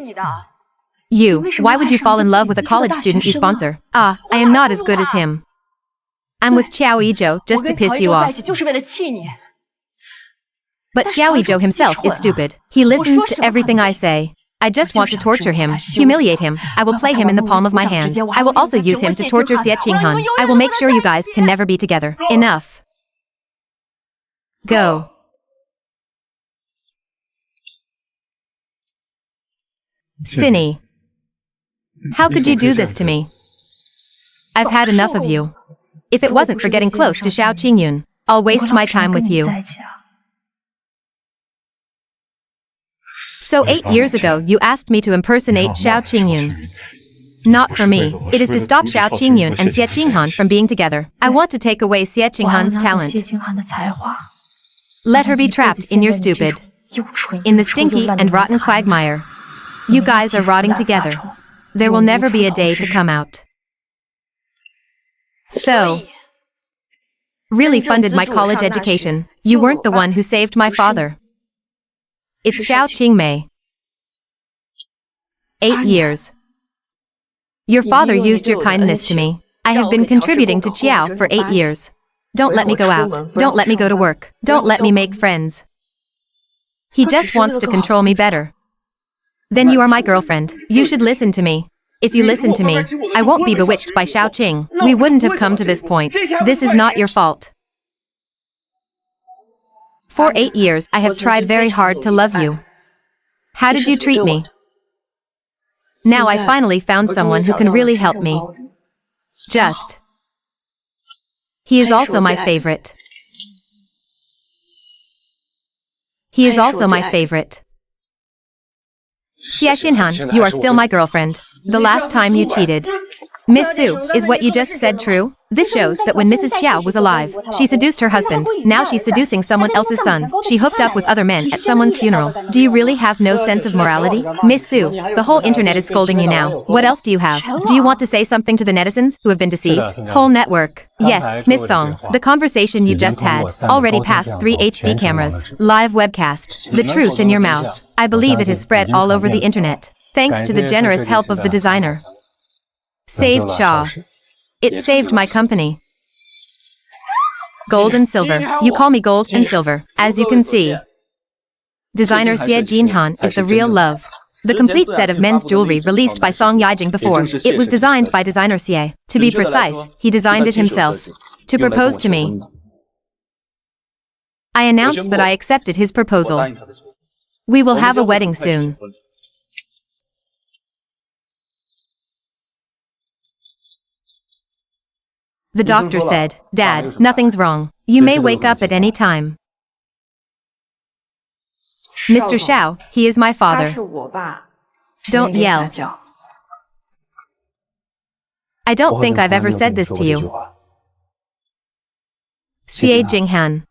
You. Why would you fall in love with a college student you sponsor? I am not as good as him. I'm with Xiao Yizhou just to piss you off. But Xiao Yizhou himself is stupid. He listens to everything I say. I just want to torture him, humiliate him. I will play him in the palm of my hand. I will also use him to torture Xie Qinhan. I will make sure you guys can never be together. Enough. Go. Cinny. How could you do this to me? I've had enough of you. If it wasn't for getting close to Xiao Qingyun, I'll waste my time with you. So 8 years ago, you asked me to impersonate Xiao Qingyun. Not for me. It is to stop Xiao Qingyun and Xie Qinhan from being together. I want to take away Xie Qinhan's talent. Let her be trapped in your stupid, in the stinky and rotten quagmire. You guys are rotting together. There will never be a day to come out. So, really funded my college education. You weren't the one who saved my father. It's Xiao Qingmei. 8 years. Your father used your kindness to me. I have been contributing to Qiao for 8 years. Don't let me go out. Don't let me go to work. Don't let me make friends. He just wants to control me better. Then you are my girlfriend. You should listen to me. If you listen to me, I won't be bewitched by Xiao Qing. We wouldn't have come to this point. This is not your fault. For 8 years, I have tried very hard to love you. How did you treat me? Now I finally found someone who can really help me. Just. He is also my favorite. He is also my favorite. Xie Qinhan, you are still my girlfriend. The last time you cheated. Miss Su, is what you just said true? This shows that when Mrs. Chiao was alive, she seduced her husband. Now she's seducing someone else's son. She hooked up with other men at someone's funeral. Do you really have no sense of morality? Miss Su, the whole internet is scolding you now. What else do you have? Do you want to say something to the netizens who have been deceived? Whole network. Yes, Miss Song, the conversation you just had already passed 3 HD cameras. Live webcast. The truth in your mouth. I believe it has spread all over the internet. Thanks to the generous help of the designer. Saved Shaw. It saved my company. Gold and silver. You call me gold and silver. As you can see, designer Xie Jinhan is the real love. The complete set of men's jewelry released by Song Yijing before. It was designed by designer Xie. To be precise, he designed it himself. To propose to me. I announced that I accepted his proposal. We will have a wedding soon. The doctor said, Dad, nothing's wrong. You may wake up at any time. Mr. Xiao, he is my father. Don't yell. I don't think I've ever said this to you. Xie Jinghan.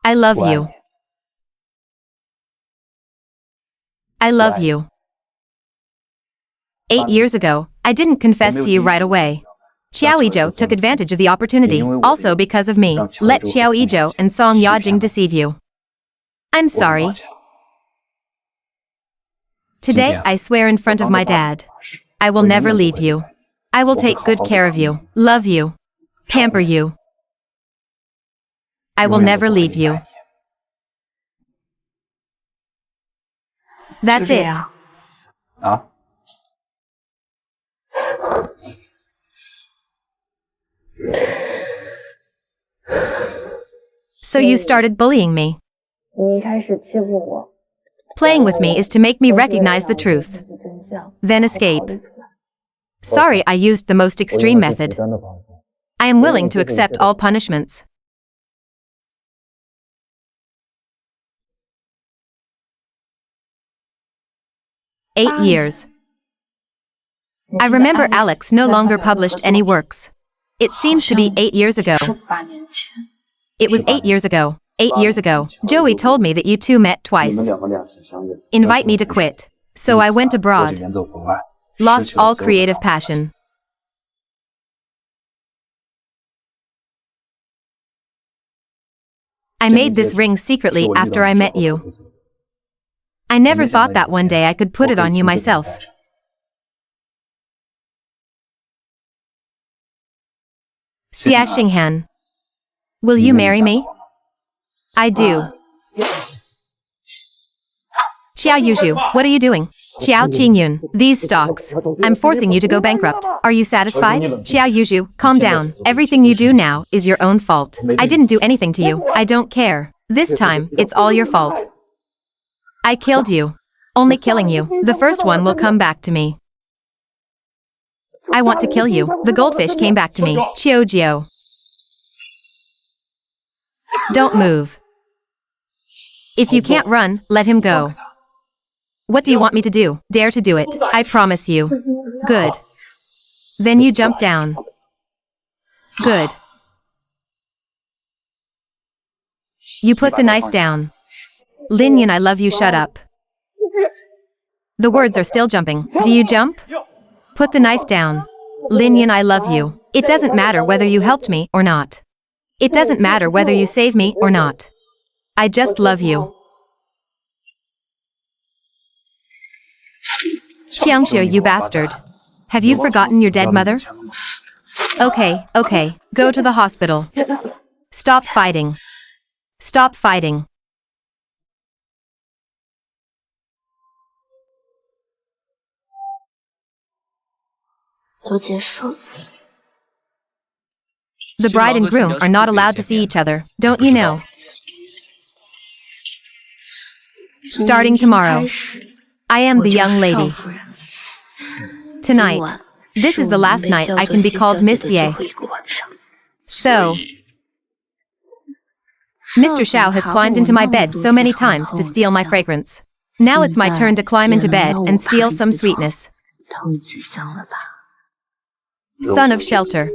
I love you. I love you. 8 years ago, I didn't confess to you right away. Xiao Yizhou took advantage of the opportunity, also because of me. Let Xiao Yizhou and Song Yajing deceive you. I'm sorry. Today, I swear in front of my dad, I will never leave you. I will take good care of you, love you, pamper you. I will never leave you. That's it. So you started bullying me. Playing with me is to make me recognize the truth, then escape. Sorry I used the most extreme method. I am willing to accept all punishments. Eight years. I remember Alex no longer published any works. It seems to be 8 years ago. It was 8 years ago. 8 years ago, Joey told me that you two met twice. Invite me to quit. So I went abroad. Lost all creative passion. I made this ring secretly after I met you. I never thought that one day I could put it on you myself. Xia Xinghan, will you marry me? I do. Xiao Yuzhu, what are you doing? Xiao Qingyun, these stocks. I'm forcing you to go bankrupt. Are you satisfied? Xiao Yuzhu, calm down. Everything you do now is your own fault. I didn't do anything to you. I don't care. This time, it's all your fault. I killed you. Only killing you. The first one will come back to me. I want to kill you. The goldfish came back to me. Qiu Jiu. Don't move. If you can't run, let him go. What do you want me to do? Dare to do it. I promise you. Good. Then you jump down. Good. You put the knife down. Lin Yan, I love you, shut up. The words are still jumping. Do you jump? Put the knife down. Lin Yan, I love you. It doesn't matter whether you helped me or not. It doesn't matter whether you saved me or not. I just love you. Qiangxue, you bastard. Have you forgotten your dead mother? Okay, okay. Go to the hospital. Stop fighting. Stop fighting. The bride and groom are not allowed to see each other, don't you know? Starting tomorrow, I am the young lady. Tonight, this is the last night I can be called Miss Ye. So, Mr. Xiao has climbed into my bed so many times to steal my fragrance. Now it's my turn to climb into bed and steal some sweetness. Son of shelter.